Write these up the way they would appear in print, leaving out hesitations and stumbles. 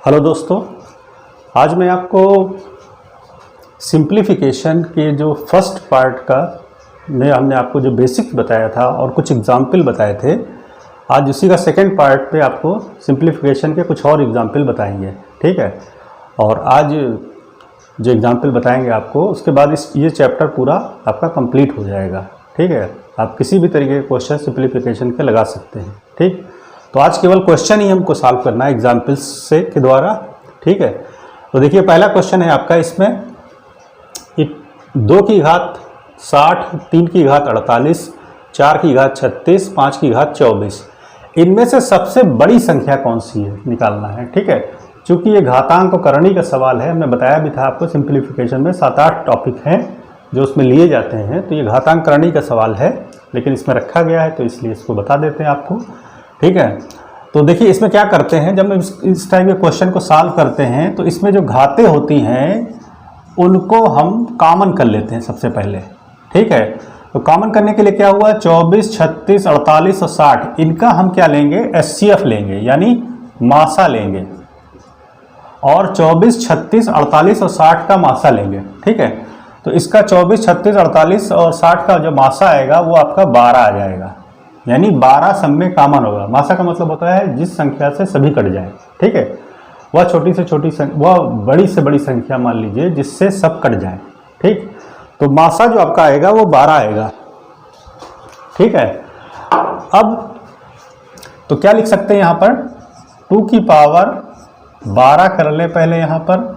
Hello दोस्तों, आज मैं आपको सिंप्लीफिकेशन के जो फर्स्ट पार्ट का में हमने आपको जो बेसिक्स बताया था और कुछ एग्जाम्पल बताए थे, आज उसी का सेकंड पार्ट पे आपको सिंप्लीफिकेशन के कुछ और एग्जाम्पल बताएंगे। ठीक है, और आज जो एग्जाम्पल बताएंगे आपको, उसके बाद ये चैप्टर पूरा आपका कंप्लीट हो जाएगा। ठीक है, आप किसी भी तरीके के क्वेश्चन सिंप्लीफिकेशन के लगा सकते हैं। ठीक, तो आज केवल क्वेश्चन ही हमको सॉल्व करना है एग्जाम्पल्स से के द्वारा। ठीक है, तो देखिए पहला क्वेश्चन है आपका, इसमें 2 की घात 60, 3 की घात 48, 4 की घात 36, 5 की घात 24, इनमें से सबसे बड़ी संख्या कौन सी है निकालना है। ठीक है, चूंकि ये घातांक करणी का सवाल है, मैं बताया भी था आपको सिंप्लीफिकेशन में 7-8 टॉपिक हैं जो उसमें लिए जाते हैं, तो ये घातांक करणी का सवाल है, लेकिन इसमें रखा गया है तो इसलिए इसको बता देते हैं आपको। ठीक है, तो देखिए इसमें क्या करते हैं, जब हम इस टाइप के क्वेश्चन को सॉल्व करते हैं तो इसमें जो घातें होती हैं उनको हम कॉमन कर लेते हैं सबसे पहले। ठीक है, तो कॉमन करने के लिए क्या हुआ, 24, 36, 48 और 60, इनका हम क्या लेंगे, एचसीएफ लेंगे, यानी मासा लेंगे, और 24, 36, 48 और 60 का मासा लेंगे। ठीक है, तो इसका 24, 36, 48 और 60 का जो मासा आएगा वो आपका 12 आ जाएगा, यानी 12 सब में कॉमन होगा। मासा का मतलब होता है जिस संख्या से सभी कट जाए। ठीक है, वह छोटी से छोटी वह बड़ी से बड़ी संख्या मान लीजिए जिससे सब कट जाए। ठीक, तो मासा जो आपका आएगा वो 12 आएगा। ठीक है, अब तो क्या लिख सकते हैं यहाँ पर, 2 की पावर 12 कर लें पहले यहाँ पर,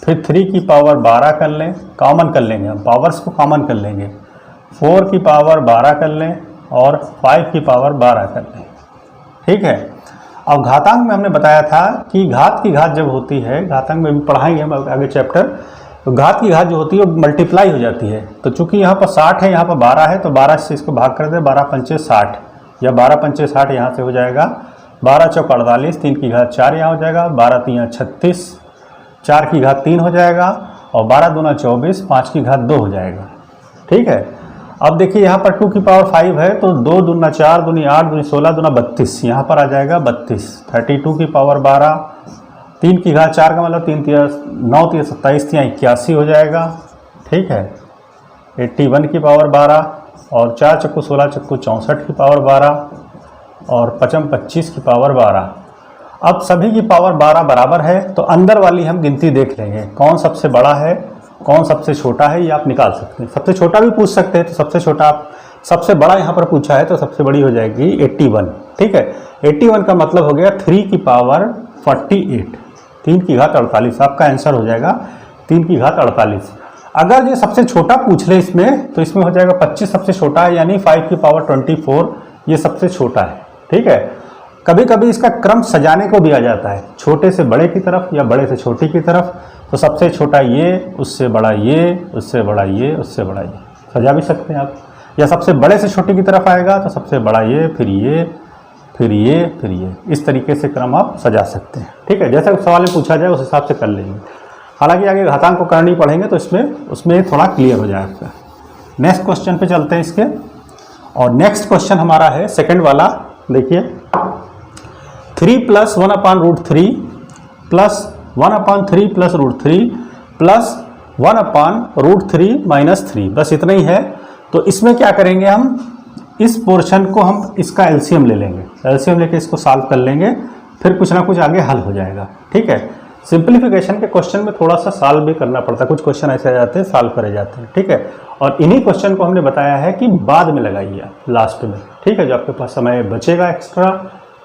फिर 3 की पावर 12 कर लें, कॉमन कर लेंगे हम, पावर्स को कॉमन कर लेंगे, 4 की पावर 12 कर लें और 5 की पावर 12 कर लें। ठीक है, अब घातांक में हमने बताया था कि घात की घात जब होती है, घातांक में भी पढ़ाएंगे हम आगे चैप्टर, तो घात की घात जो होती है वो मल्टीप्लाई हो जाती है। तो चूंकि यहाँ पर 60 है, यहाँ पर 12 है, तो 12 से इसको भाग कर दे, 12 पंचे 60 या 12 पंचे 60 यहाँ से हो जाएगा, 12 चौक 48, 3 की घात 4 यहाँ हो जाएगा, 12 3 36, 4 की घात 3 हो जाएगा, और 12 दूना 24, 5 की घात 2 हो जाएगा। ठीक है, अब देखिए यहाँ पर 2 की पावर 5 है, तो 2 दूना 4, दूनी 8, दूनी 16, दूना 32, यहाँ पर आ जाएगा 32। 32 की पावर 12, 3 की घात 4 का मतलब 3 तिया 9 तिया 27, तिया 81 हो जाएगा। ठीक है, 81 की पावर 12, और 4 चक्कू 16 चक्कू 64 की पावर 12, और 55 25 की पावर 12। अब सभी की पावर 12 बराबर है, तो अंदर वाली हम गिनती देख लेंगे, कौन सबसे बड़ा है कौन सबसे छोटा है, ये आप निकाल सकते हैं। सबसे छोटा भी पूछ सकते हैं, तो सबसे छोटा आप, सबसे बड़ा यहाँ पर पूछा है तो सबसे बड़ी हो जाएगी 81। ठीक है, 81 का मतलब हो गया 3 की पावर 48, 3 की घात 48, आपका आंसर हो जाएगा 3 की घात 48। अगर ये सबसे छोटा पूछ ले इसमें, तो इसमें हो जाएगा 25 सबसे छोटा है, यानी 5 की पावर 24 ये सबसे छोटा है। ठीक है, कभी कभी इसका क्रम सजाने को भी आ जाता है, छोटे से बड़े की तरफ या बड़े से छोटे की तरफ, तो सबसे छोटा ये, उससे बड़ा ये, उससे बड़ा ये, उससे बड़ा ये, सजा भी सकते हैं आप। या सबसे बड़े से छोटे की तरफ आएगा तो सबसे बड़ा ये, फिर ये, फिर ये, फिर ये, इस तरीके से क्रम आप सजा सकते हैं। ठीक है, जैसा सवाल में पूछा जाए उस हिसाब से कर लेंगे। हालांकि आगे घातांक को करनी पड़ेंगे तो उसमें थोड़ा क्लियर हो जाएगा। नेक्स्ट क्वेश्चन पे चलते हैं इसके, और नेक्स्ट क्वेश्चन हमारा है सेकेंड वाला। देखिए 3 + 1/√3 प्लस 1/3 + √3 प्लस 1/√3 - 3, बस इतना ही है। तो इसमें क्या करेंगे, हम इस पोर्शन को हम इसका एलसीएम ले लेंगे, एलसीएम लेके इसको सॉल्व कर लेंगे, फिर कुछ ना कुछ आगे हल हो जाएगा। ठीक है, सिंप्लीफिकेशन के क्वेश्चन में थोड़ा सा सॉल्व भी करना पड़ता है, कुछ क्वेश्चन ऐसे आ जाते हैं सॉल्व करे जाते हैं। ठीक है, और इन्हीं क्वेश्चन को हमने बताया है कि बाद में लगाइए आप लास्ट में। ठीक है, जो आपके पास समय बचेगा एक्स्ट्रा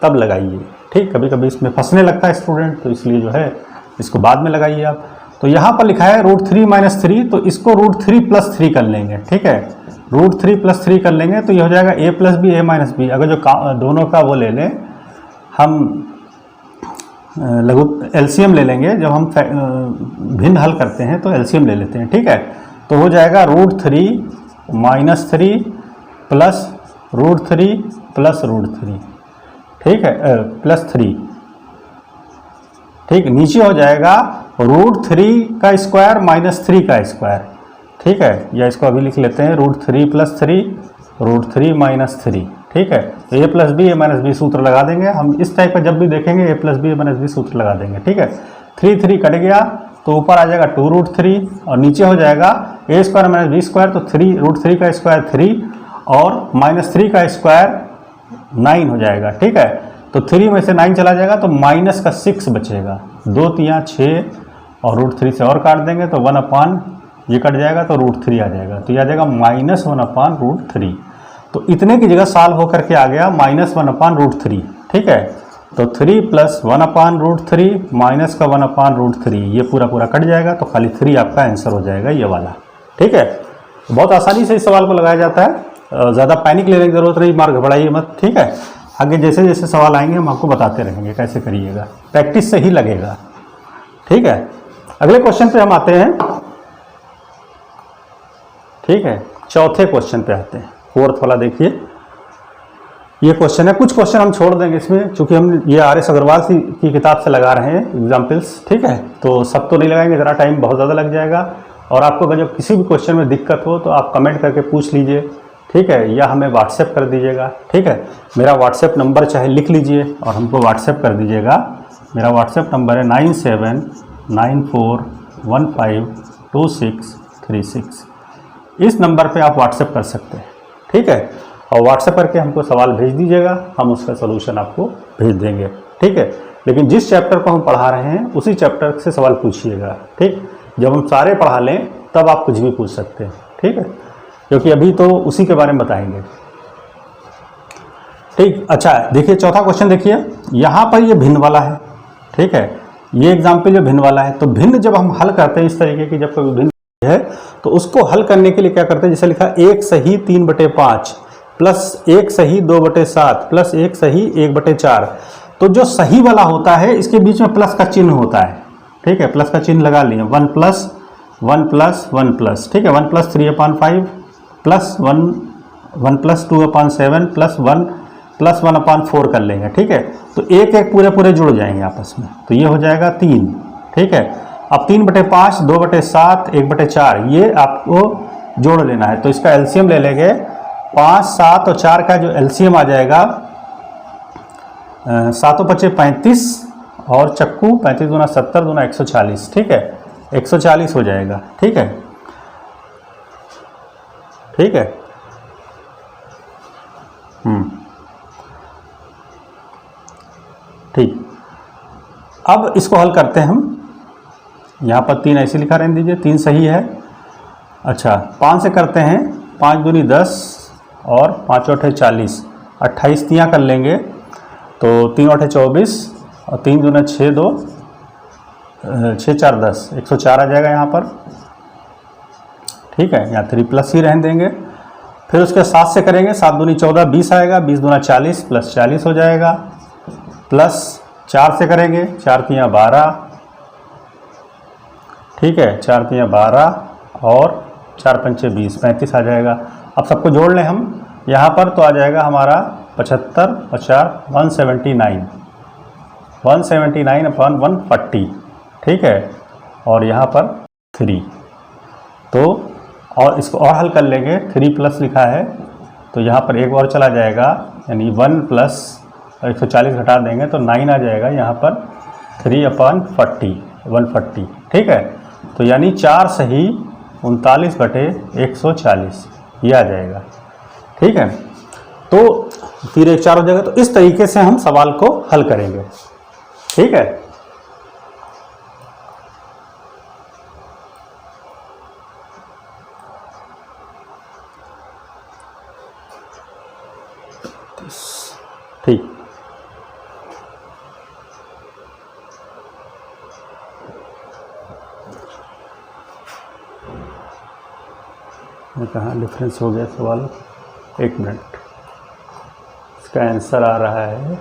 तब लगाइए। ठीक, कभी कभी इसमें फंसने लगता है स्टूडेंट, तो इसलिए जो है इसको बाद में लगाइए आप। तो यहाँ पर लिखा है √3 - 3, तो इसको √3 + 3 कर लेंगे। ठीक है, √3 + 3 कर लेंगे तो ये हो जाएगा a + b, a - b। अगर जो दोनों का वो ले लें, हम लघु एलसीएम ले लेंगे, जब हम भिन्न हल करते हैं तो एलसीएम ले लेते हैं। ठीक है, तो हो जाएगा √3 - 3 प्लस √3 प्लस √3। ठीक है, +3। ठीक, नीचे हो जाएगा √3 का स्क्वायर -3 का स्क्वायर। ठीक है, या इसको अभी लिख लेते हैं √3 + 3 √3 - 3। ठीक है। तो ए प्लस बी ए माइनस बी सूत्र लगा देंगे हम। इस टाइप का जब भी देखेंगे ए प्लस बी ए माइनस बी सूत्र लगा देंगे। ठीक है। 3 3 कट गया तो ऊपर आ जाएगा 2√3 और नीचे हो जाएगा ए स्क्वायर माइनस बी स्क्वायर, तो 3√3 का स्क्वायर 3 और -3 का स्क्वायर 9 हो जाएगा। ठीक है। तो 3 में से 9 चला जाएगा तो माइनस का 6 बचेगा। 2 3 6 और √3 से और काट देंगे तो 1 अपान ये कट जाएगा तो √3 आ जाएगा। तो यह आ जाएगा -1 अपान √3। तो इतने की जगह सॉल्व होकर के आ गया -1 अपान √3। ठीक है। तो 3 + 1 अपान √3 माइनस का 1 अपान √3 ये पूरा पूरा कट जाएगा तो खाली 3 आपका आंसर हो जाएगा ये वाला। ठीक है। तो बहुत आसानी से इस सवाल को लगाया जाता है, ज़्यादा पैनिक लेने की जरूरत नहीं, मार्क घबराइए मत। ठीक है। आगे जैसे जैसे सवाल आएंगे हम आपको बताते रहेंगे कैसे करिएगा, प्रैक्टिस से ही लगेगा। ठीक है। अगले क्वेश्चन पे हम आते हैं। ठीक है। चौथे क्वेश्चन पे आते हैं, 4th वाला देखिए। ये क्वेश्चन है, कुछ क्वेश्चन हम छोड़ देंगे इसमें क्योंकि हम ये RS अग्रवाल की किताब से लगा रहे हैं एग्जाम्पल्स। ठीक है। तो सब तो नहीं लगाएंगे, ज़रा टाइम बहुत ज़्यादा लग जाएगा। और आपको अगर जब किसी भी क्वेश्चन में दिक्कत हो तो आप कमेंट करके पूछ लीजिए। ठीक है। या हमें व्हाट्सएप कर दीजिएगा। ठीक है। मेरा व्हाट्सएप नंबर चाहे लिख लीजिए और हमको व्हाट्सएप कर दीजिएगा। मेरा व्हाट्सएप नंबर है 9794152636। इस नंबर पे आप व्हाट्सएप कर सकते हैं। ठीक है। और व्हाट्सएप करके हमको सवाल भेज दीजिएगा, हम उसका सलूशन आपको भेज देंगे। ठीक है। लेकिन जिस चैप्टर को हम पढ़ा रहे हैं उसी चैप्टर से सवाल पूछिएगा। ठीक। जब हम सारे पढ़ा लें तब आप कुछ भी पूछ सकते हैं। ठीक है। क्योंकि अभी तो उसी के बारे में बताएंगे। ठीक। अच्छा देखिए चौथा क्वेश्चन देखिए, यहाँ पर ये भिन्न वाला है। ठीक है। ये एग्जाम्पल जो भिन्न वाला है, तो भिन्न जब हम हल करते हैं इस तरीके की, जब कोई भिन्न है तो उसको हल करने के लिए क्या करते हैं, जैसे लिखा 1 सही 3/5 प्लस 1 सही 2/7 प्लस 1 सही 1/4। तो जो सही वाला होता है इसके बीच में प्लस का चिन्ह होता है। ठीक है। प्लस का चिन्ह लगा लिए, 1 + 1 + 1 +। ठीक है। 1 + 3/5 प्लस 1 + 2/7 प्लस 1 + 1/4 कर लेंगे। ठीक है। तो एक एक पूरे पूरे जुड़ जाएंगे आपस में, तो ये हो जाएगा 3। ठीक है। अब 3/5 2/7 1/4 ये आपको जोड़ लेना है, तो इसका एलसीएम ले लेंगे। 5 7 और 4 का जो एलसीएम आ जाएगा 7 × 5 = 35 और चक्कू 35 × 70 × 140। ठीक है। 140 हो जाएगा। ठीक है। ठीक है। ठीक। अब इसको हल करते हैं हम। यहाँ पर 3 ऐसे लिखा रहने दीजिए, 3 सही है। अच्छा 5 से करते हैं, 5 दूनी 10 और 5 8 40, 28 तियाँ कर लेंगे तो 3 8 24 और 3 दूना 6 2 6 4 10, 104 आ जाएगा यहाँ पर। ठीक है। यहाँ 3 प्लस ही रहने देंगे। फिर उसके 7 से करेंगे, 7 दूनी 14 20 आएगा, 20 दूना 40 प्लस 40 हो जाएगा। प्लस 4 से करेंगे, 4 तियाँ 12। ठीक है। 4 तियाँ 12 और 4 पंचे 20, 35 आ जाएगा। अब सबको जोड़ लें हम यहाँ पर, तो आ जाएगा हमारा 75 और 4 179 179/140। ठीक है। और यहाँ पर 3, तो और इसको और हल कर लेंगे। 3 प्लस लिखा है तो यहाँ पर एक और चला जाएगा, यानी 1 प्लस 140 घटा देंगे तो 9 आ जाएगा यहाँ पर 3/40 140। ठीक है। तो यानी 4 सही 39/140 ये आ जाएगा। ठीक है। तो 3 1 4 हो जाएगा। तो इस तरीके से हम सवाल को हल करेंगे। ठीक है। ठीक। कहाँ डिफरेंस हो गया सवाल, 1 मिनट। इसका आंसर आ रहा है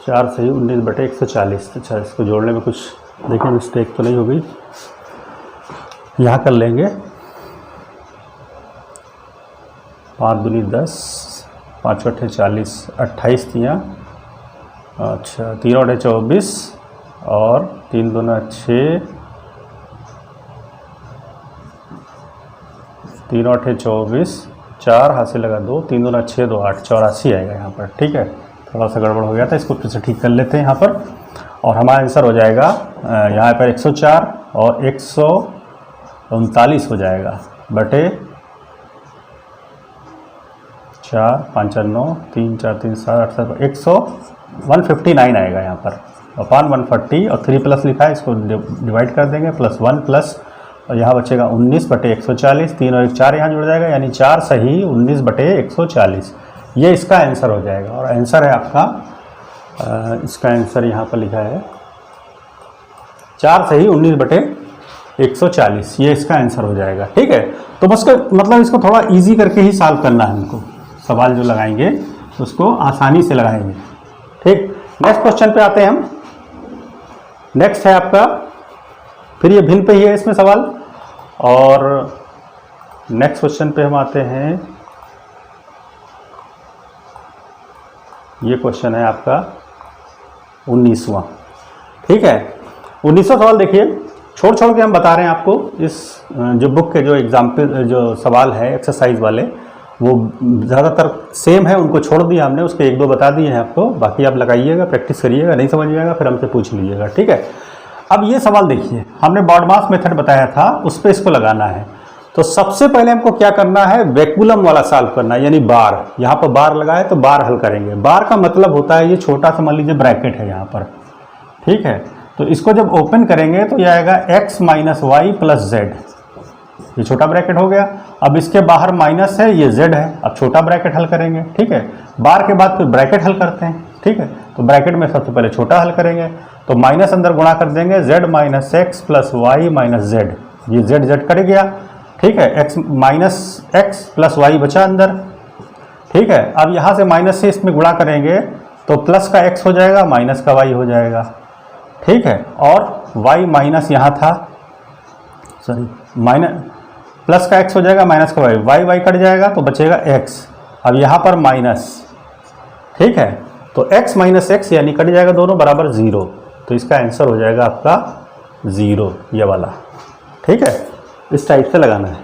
4 सही 19/140। अच्छा इसको जोड़ने में कुछ देखिए मिस्टेक तो नहीं हो गई। यहाँ कर लेंगे 5 दूनी 10 5 8 40, 28 तियाँ। अच्छा 3 8 24 और 3 दूना 6, 3 8 24 4 हाथ से लगा 2, 3 दूना 6, 2 8, 84 आएगा यहाँ पर। ठीक है, थोड़ा सा गड़बड़ हो गया था, इसको फिर से ठीक कर लेते हैं यहाँ पर। और हमारा आंसर हो जाएगा यहाँ पर 104 और 139 हो जाएगा बटे 4, 5 4 9, 3 4 3 7 8 159 आएगा यहाँ पर अपान 140, और 3 प्लस लिखा है, इसको डिवाइड कर देंगे, प्लस 1 प्लस, और यहाँ बचेगा 19 बटे 140, 3 और 1 4 यहाँ जुड़ जाएगा, यानी 4 सही 19 बटे 140। ये इसका आंसर हो जाएगा। और आंसर है आपका इसका आंसर यहाँ पर लिखा है 4 सही 19 बटे 140, ये इसका आंसर हो जाएगा। ठीक है, तो बस मतलब इसको थोड़ा इजी करके ही सॉल्व करना है हमको, सवाल जो लगाएंगे उसको आसानी से लगाएंगे। ठीक, नेक्स्ट क्वेश्चन पे आते हैं हम। नेक्स्ट है आपका, फिर ये भिन्न पे ही है इसमें सवाल, और नेक्स्ट क्वेश्चन पे हम आते हैं। ये क्वेश्चन है आपका 19वां। ठीक है, 19वां सवाल देखिए, छोड़ के हम बता रहे हैं आपको, इस जो बुक के जो एग्जाम्पल जो सवाल है एक्सरसाइज वाले, वो ज़्यादातर सेम है, उनको छोड़ दिया हमने, उसके 1-2 बता दिए हैं आपको, बाकी आप लगाइएगा, प्रैक्टिस करिएगा, नहीं समझ में आएगा फिर हमसे पूछ लीजिएगा। ठीक है, अब ये सवाल देखिए, हमने बॉडमास मेथड बताया था, उस पर इसको लगाना है। तो सबसे पहले हमको क्या करना है, वैक्यूलम वाला सॉल्व करना है, यानी बार, यहाँ पर बार लगा है तो बार हल करेंगे। बार का मतलब होता है ये छोटा सा मान लीजिए ब्रैकेट है यहाँ पर। ठीक है, तो इसको जब ओपन करेंगे तो ये आएगा x minus y plus z, ये छोटा ब्रैकेट हो गया। अब इसके बाहर माइनस है, ये z है, अब छोटा ब्रैकेट हल करेंगे। ठीक है, बार के बाद फिर ब्रैकेट हल करते हैं। ठीक है, तो ब्रैकेट में सबसे पहले छोटा हल करेंगे, तो माइनस अंदर गुणा कर देंगे, z minus x plus y minus z, ये z कट गया। ठीक है, x minus x plus y बचा अंदर। ठीक है, अब यहाँ से माइनस से इसमें गुणा करेंगे तो प्लस का x हो जाएगा, माइनस का y हो जाएगा। ठीक है, और y माइनस यहाँ था, सॉरी माइनस, प्लस का x हो जाएगा, माइनस का y कट जाएगा तो बचेगा x। अब यहाँ पर माइनस, ठीक है, तो x माइनस एक्स यानी कट जाएगा, दोनों बराबर 0, तो इसका आंसर हो जाएगा आपका 0, ये वाला। ठीक है, इस टाइप से लगाना है।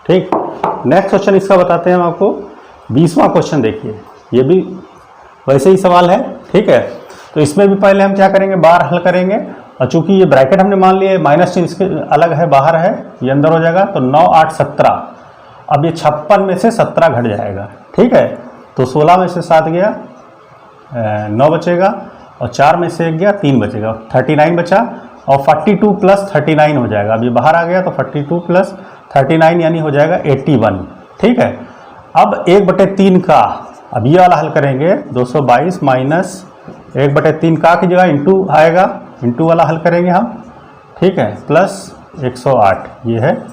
ठीक, नेक्स्ट क्वेश्चन इसका बताते हैं हम आपको। 20वां क्वेश्चन देखिए, ये भी वैसे ही सवाल है। ठीक है, तो इसमें भी पहले हम क्या करेंगे, बार हल करेंगे, और चूंकि ये ब्रैकेट हमने मान लिया है, माइनस चिन्ह इसके अलग है, बाहर है, ये अंदर हो जाएगा, तो 9 8 17। अब ये 56 में से 17 घट जाएगा। ठीक है, तो 16 में से 7 गया, 9 बचेगा, और 4 में से 1 गया, 3 बचेगा, 39 बचा, और 42 प्लस 39 हो जाएगा। अब ये बाहर आ गया तो 42 प्लस 39 यानी हो जाएगा 81। ठीक है, अब 1/3 का, अब ये वाला हल करेंगे, 222 माइनस 1/3 का की जगह इंटू आएगा, इंटू वाला हल करेंगे हम। ठीक है, प्लस 108, ये है,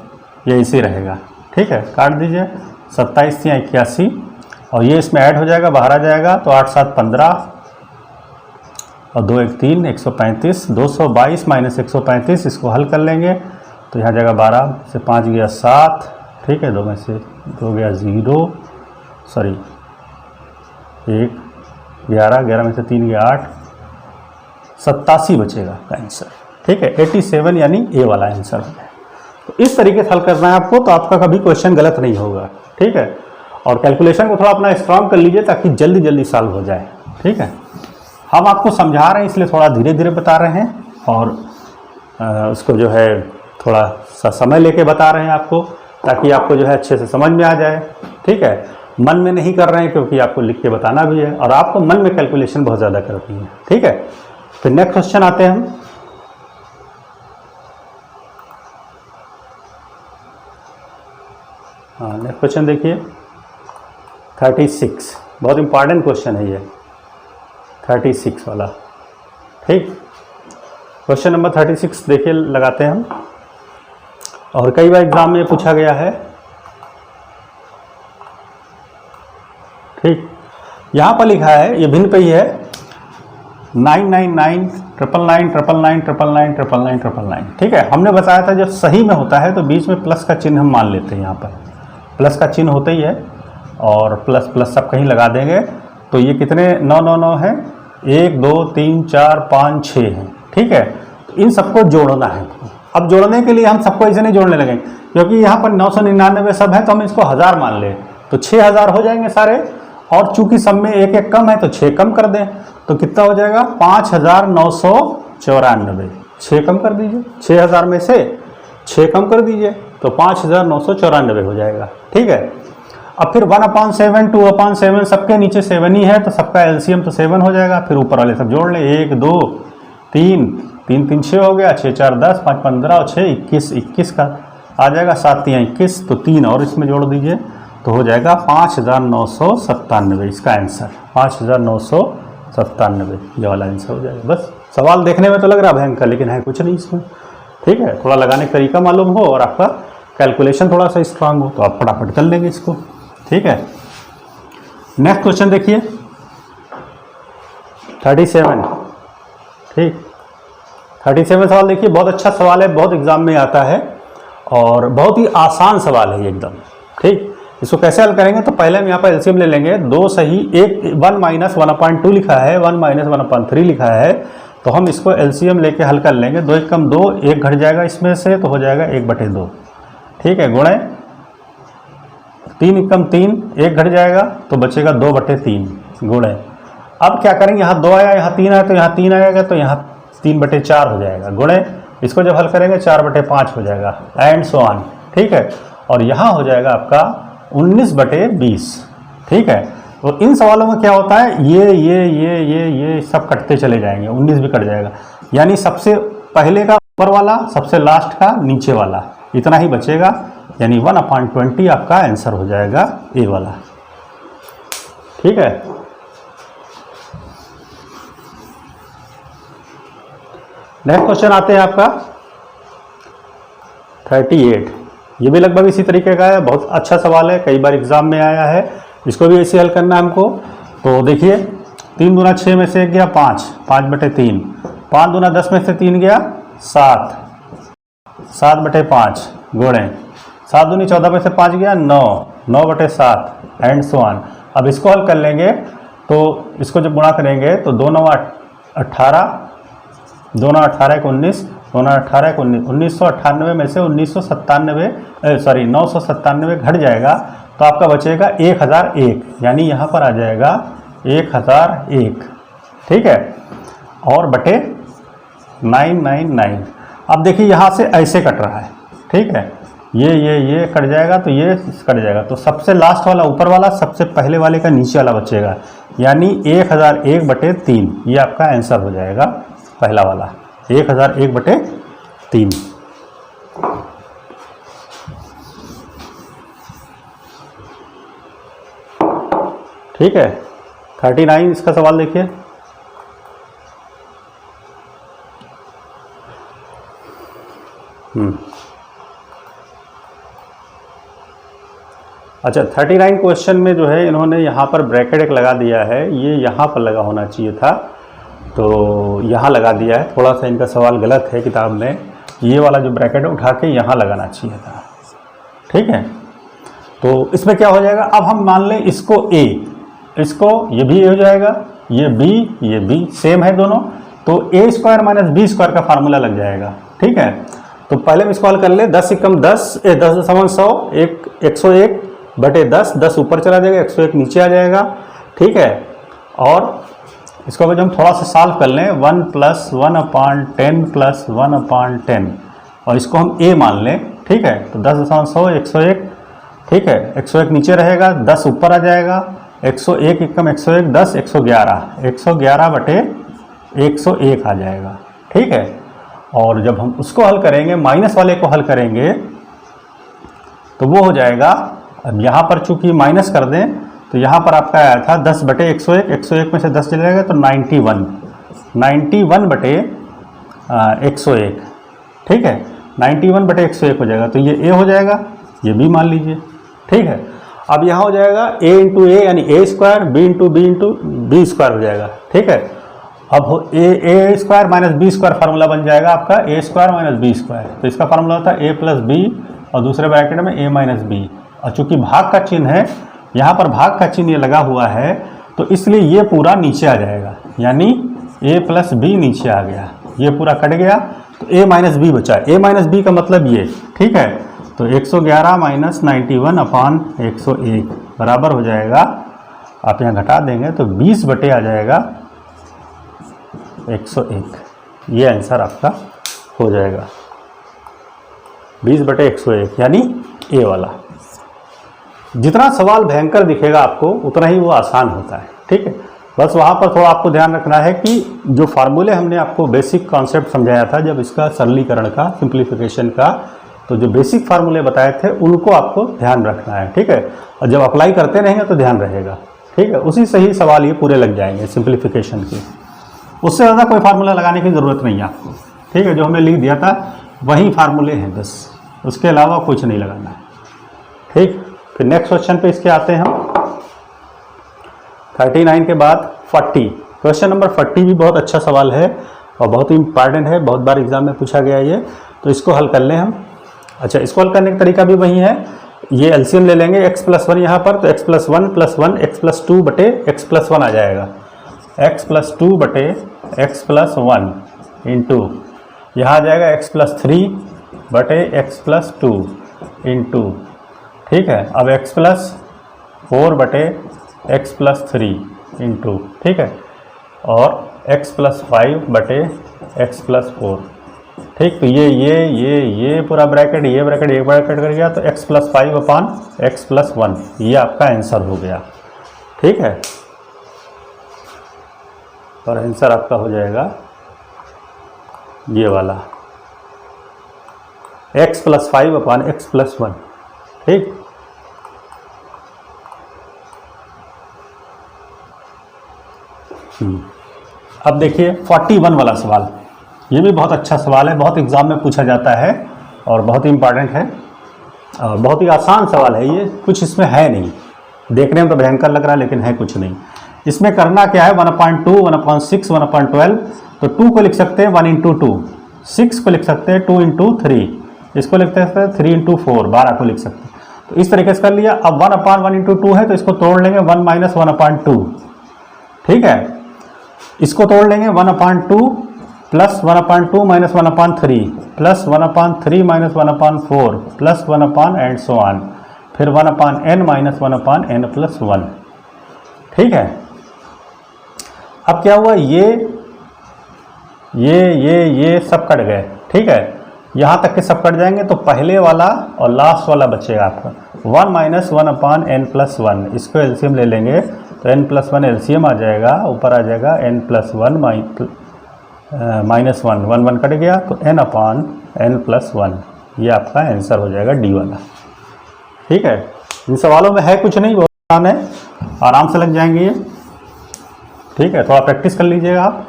ये इसी रहेगा। ठीक है, काट दीजिए, 27 या 81, और ये इसमें ऐड हो जाएगा, बाहर आ जाएगा, तो 8 7 15, और 2 1 3, 135, 222 माइनस 135, इसको हल कर लेंगे, तो यहाँ जाएगा 12 से 5 गया 7। ठीक है, 2 में से 2 गया 0, सॉरी 1 11, 11 में से 3 गया 8, 87 बचेगा का आंसर। ठीक है, 87 यानी ए वाला आंसर हो गया। तो इस तरीके से हल करना है आपको, तो आपका कभी क्वेश्चन गलत नहीं होगा। ठीक है, और कैलकुलेशन को थोड़ा अपना स्ट्रांग कर लीजिए ताकि जल्दी जल्दी सॉल्व हो जाए। ठीक है, हम आपको समझा रहे हैं इसलिए थोड़ा धीरे धीरे बता रहे हैं, और उसको जो है थोड़ा सा समय लेके बता रहे हैं आपको, ताकि आपको जो है अच्छे से समझ में आ जाए। ठीक है, मन में नहीं कर रहे हैं क्योंकि आपको लिख के बताना भी है, और आपको मन में कैलकुलेशन बहुत ज़्यादा करती है। ठीक है, फिर नेक्स्ट क्वेश्चन आते हैं हम। हाँ, नेक्स्ट क्वेश्चन देखिए 36, बहुत इंपॉर्टेंट क्वेश्चन है ये 36 वाला। ठीक, क्वेश्चन नंबर 36 देखिए, लगाते हैं हम, और कई बार एग्जाम में पूछा गया है। ठीक, यहाँ पर लिखा है, ये भिन्न पे ही है, 999 999 999 999 999 999। ठीक है, हमने बताया था जब सही में होता है तो बीच में प्लस का चिन्ह हम मान लेते हैं, यहाँ पर प्लस का चिन्ह होता ही है, और प्लस प्लस सब कहीं लगा देंगे, तो ये कितने 999 है, 1 2 3 4 5 6 हैं। ठीक है, तो इन सबको जोड़ना है, अब जोड़ने के लिए हम सबको ऐसे नहीं जोड़ने लगेंगे, क्योंकि यहाँ पर 999 सब है तो हम इसको 1000 मान लें तो 6000 हो जाएंगे सारे, और चूंकि सब में एक एक कम है तो 6 कम कर दें तो कितना हो जाएगा 5994। 6 कम कर दीजिए, 6000 में से 6 कम कर दीजिए तो 5994 हो जाएगा। ठीक है, अब फिर 1/7 2/7 सबके नीचे 7 ही है तो सबका एलसीएम तो 7 हो जाएगा। फिर ऊपर वाले सब जोड़ लें, 1 2 3 3 3 6 हो गया, 6 4 10 5 15 और 6 21, 21 का आ जाएगा, 7 3 21 तो 3 और इसमें जोड़ दीजिए तो हो जाएगा 5997। इसका आंसर 5997, ये वाला आंसर हो जाएगा। बस सवाल देखने में तो लग रहा है भयंकर, लेकिन है कुछ नहीं इसमें। ठीक है, थोड़ा लगाने का तरीका मालूम हो और आपका कैलकुलेशन थोड़ा सा स्ट्रांग हो तो आप फटाफट कर लेंगे इसको। ठीक है, नेक्स्ट क्वेश्चन देखिए 37। ठीक, 37 सवाल देखिए, बहुत अच्छा सवाल है, बहुत एग्जाम में आता है और बहुत ही आसान सवाल है एकदम। ठीक, इसको कैसे हल करेंगे तो पहले हम यहाँ पर एलसीएम ले लेंगे, 2 सही 1 माइनस 1/2 लिखा है, 1 माइनस 1/3 लिखा है, तो हम इसको एलसीएम लेके हल कर लेंगे। 2 1 कम 2, 1 घट जाएगा इसमें से तो हो जाएगा 1/2। ठीक है, गुणे 3 1 कम 3, 1 घट जाएगा तो बचेगा 2/3 गुणे। अब क्या करेंगे, यहाँ 2 आया, यहाँ 3 आया तो यहाँ 3 आएगा तो यहाँ 3/4 हो जाएगा गुणे, इसको जब हल करेंगे 4/5 हो जाएगा एंड सो ऑन। ठीक है, और यहाँ हो जाएगा आपका 19/20। ठीक है, तो इन सवालों में क्या होता है, ये सब कटते चले जाएंगे, 19 भी कट जाएगा, यानी सबसे पहले का ऊपर वाला, सबसे लास्ट का नीचे वाला, इतना ही बचेगा, यानी 1/20 आपका आंसर हो जाएगा ए वाला। ठीक है, नेक्स्ट क्वेश्चन आते हैं आपका 38। ये भी लगभग इसी तरीके का है, बहुत अच्छा सवाल है, कई बार एग्जाम में आया है, इसको भी ऐसे हल करना है हमको। तो देखिए 3 दूना 6 में से 1 गया 5, 5/3, 5 दूना 10 में से 3 गया 7, 7/5 गुणे 7 दूनी 14 में से 5 गया 9, 9/7 एंड सो ऑन। अब इसको हल कर लेंगे तो इसको जब गुणा करेंगे तो 2 9 18, 2 9 18 1 19, 2 9 18 1 19, 1998 में से 997 घट जाएगा तो आपका बचेगा 1001, यानी यहाँ पर आ जाएगा 1001। ठीक है, और बटे 999। अब देखिए यहाँ से ऐसे कट रहा है। ठीक है, ये कट जाएगा तो ये कट जाएगा, तो सबसे लास्ट वाला ऊपर वाला सबसे पहले वाले का नीचे वाला बचेगा, यानी 1001/3, ये आपका आंसर हो जाएगा पहला वाला 1001/3। ठीक है, 39 इसका सवाल देखिए। अच्छा, 39 क्वेश्चन में जो है इन्होंने यहाँ पर ब्रैकेट एक लगा दिया है, ये यहाँ पर लगा होना चाहिए था तो यहाँ लगा दिया है, थोड़ा सा इनका सवाल गलत है किताब में, ये वाला जो ब्रैकेट है उठा के यहाँ लगाना चाहिए था। ठीक है, तो इसमें क्या हो जाएगा, अब हम मान लें इसको a, इसको ये भी हो जाएगा, ये b सेम है दोनों, तो a² - b² का फार्मूला लग जाएगा। ठीक है, तो पहले हम इसको हल कर ले, 10 × 10 10 101/10, 10 ऊपर चला जाएगा, 101 नीचे आ जाएगा। ठीक है, और इसको अगर हम थोड़ा सा सॉल्व कर लें, 1 + 1/10 + 1/10 और इसको हम a मान लें। ठीक है, तो 10 101। ठीक है, 101 नीचे रहेगा, 10 ऊपर आ जाएगा, 101 × 101 10, 111/101 आ जाएगा। ठीक है, और जब हम उसको हल करेंगे, माइनस वाले को हल करेंगे तो वो हो जाएगा, अब यहाँ पर चूंकि माइनस कर दें तो यहाँ पर आपका आया था 10/101, 101 में से 10 चले जाएगा तो 91/101। ठीक है, 91/101 हो जाएगा, तो ये a हो जाएगा, ये b मान लीजिए। ठीक है, अब यहाँ हो जाएगा a × a यानी a², b × b हो जाएगा। ठीक है, अब a² - b² फार्मूला बन जाएगा आपका a² - b², तो इसका फार्मूला होता है a + b और दूसरे ब्रैकेट में a - b, और चूंकि भाग का चिन्ह है, यहाँ पर भाग का चिन्ह ये लगा हुआ है तो इसलिए ये पूरा नीचे आ जाएगा, यानी a + b नीचे आ गया, ये पूरा कट गया तो a माइनस बी बचा। a माइनस बी का मतलब ये, ठीक है। तो 111 माइनस 91 अपान 101 बराबर हो जाएगा, आप यहाँ घटा देंगे तो 20 बटे आ जाएगा 101। ये आंसर आपका हो जाएगा 20 बटे 101, यानी ए वाला। जितना सवाल भयंकर दिखेगा आपको उतना ही वो आसान होता है, ठीक है। बस वहाँ पर थोड़ा आपको ध्यान रखना है कि जो फार्मूले हमने आपको बेसिक कॉन्सेप्ट समझाया था जब इसका सरलीकरण का, सिंप्लीफिकेशन का, तो जो बेसिक फार्मूले बताए थे उनको आपको ध्यान रखना है, ठीक है। और जब अप्लाई करते रहेंगे तो ध्यान रहेगा, ठीक है। उसी से ही सवाल ये पूरे लग जाएंगे सिंप्लीफिकेशन के। उससे ज़्यादा कोई फार्मूला लगाने की ज़रूरत नहीं है आपको, ठीक है। जो हमने लिख दिया था वही फार्मूले हैं बस, उसके अलावा कुछ नहीं लगाना है, ठीक। फिर नेक्स्ट क्वेश्चन पे इसके आते हैं हम। 39 के बाद 40, क्वेश्चन नंबर 40 भी बहुत अच्छा सवाल है और बहुत ही इंपॉर्टेंट है, बहुत बार एग्जाम में पूछा गया है ये। तो इसको हल कर लें हम। अच्छा, इसको हल करने का तरीका भी वही है, ये एलसीएम ले लेंगे x+1 यहाँ पर, तो x+1 + 1 x+2 बटे x+1 आ जाएगा। x+2 बटे x+1 इंटू यहाँ आ जाएगा x+3 बटे x+2 इंटू, ठीक है। अब x+4 बटे x+3 इंटू, ठीक है, और x+5 बटे x+4, ठीक। तो ये पूरा ब्रैकेट, ये ब्रैकेट एक ब्रैकेट कर गया, तो x+5 अपान x+1 ये आपका आंसर हो गया, ठीक है। और आंसर आपका हो जाएगा ये वाला x+5 अपान x+1, ठीक। अब देखिए 41 वाला सवाल, ये भी बहुत अच्छा सवाल है, बहुत एग्जाम में पूछा जाता है और बहुत ही इंपॉर्टेंट है और बहुत ही आसान सवाल है ये। कुछ इसमें है नहीं, देखने में तो भयंकर लग रहा है लेकिन है कुछ नहीं। इसमें करना क्या है, 1/2, 1/6, 1/12, तो 2 को लिख सकते हैं 1 × 2, 6 को लिख सकते हैं 2 × 3, इसको लिखते हैं 3 × 4, 12 को लिख सकते हैं। तो इस तरीके से कर लिया। अब 1/1 × 2 है तो इसको तोड़ लेंगे 1 - 1/2, ठीक है। इसको तोड़ लेंगे 1/2 plus 1/2 minus 1/3 plus 1/3 minus 1/4 plus 1 and so on, फिर 1/n माइनस 1/n+1, ठीक है। अब क्या हुआ, ये सब कट गए, ठीक है। यहाँ तक के सब कट जाएंगे तो पहले वाला और लास्ट वाला बचेगा आपका 1 - 1/n+1। इसको एलसीएम ले लेंगे तो n+1 एलसीएम आ जाएगा, ऊपर आ जाएगा n+1 -1, 1 कट गया तो n/n+1, ये आपका आंसर हो जाएगा डी वाला, ठीक है। इन सवालों में है कुछ नहीं, बहुत आसान है, आराम से लग जाएंगे ये, ठीक है। थोड़ा प्रैक्टिस कर लीजिएगा आप,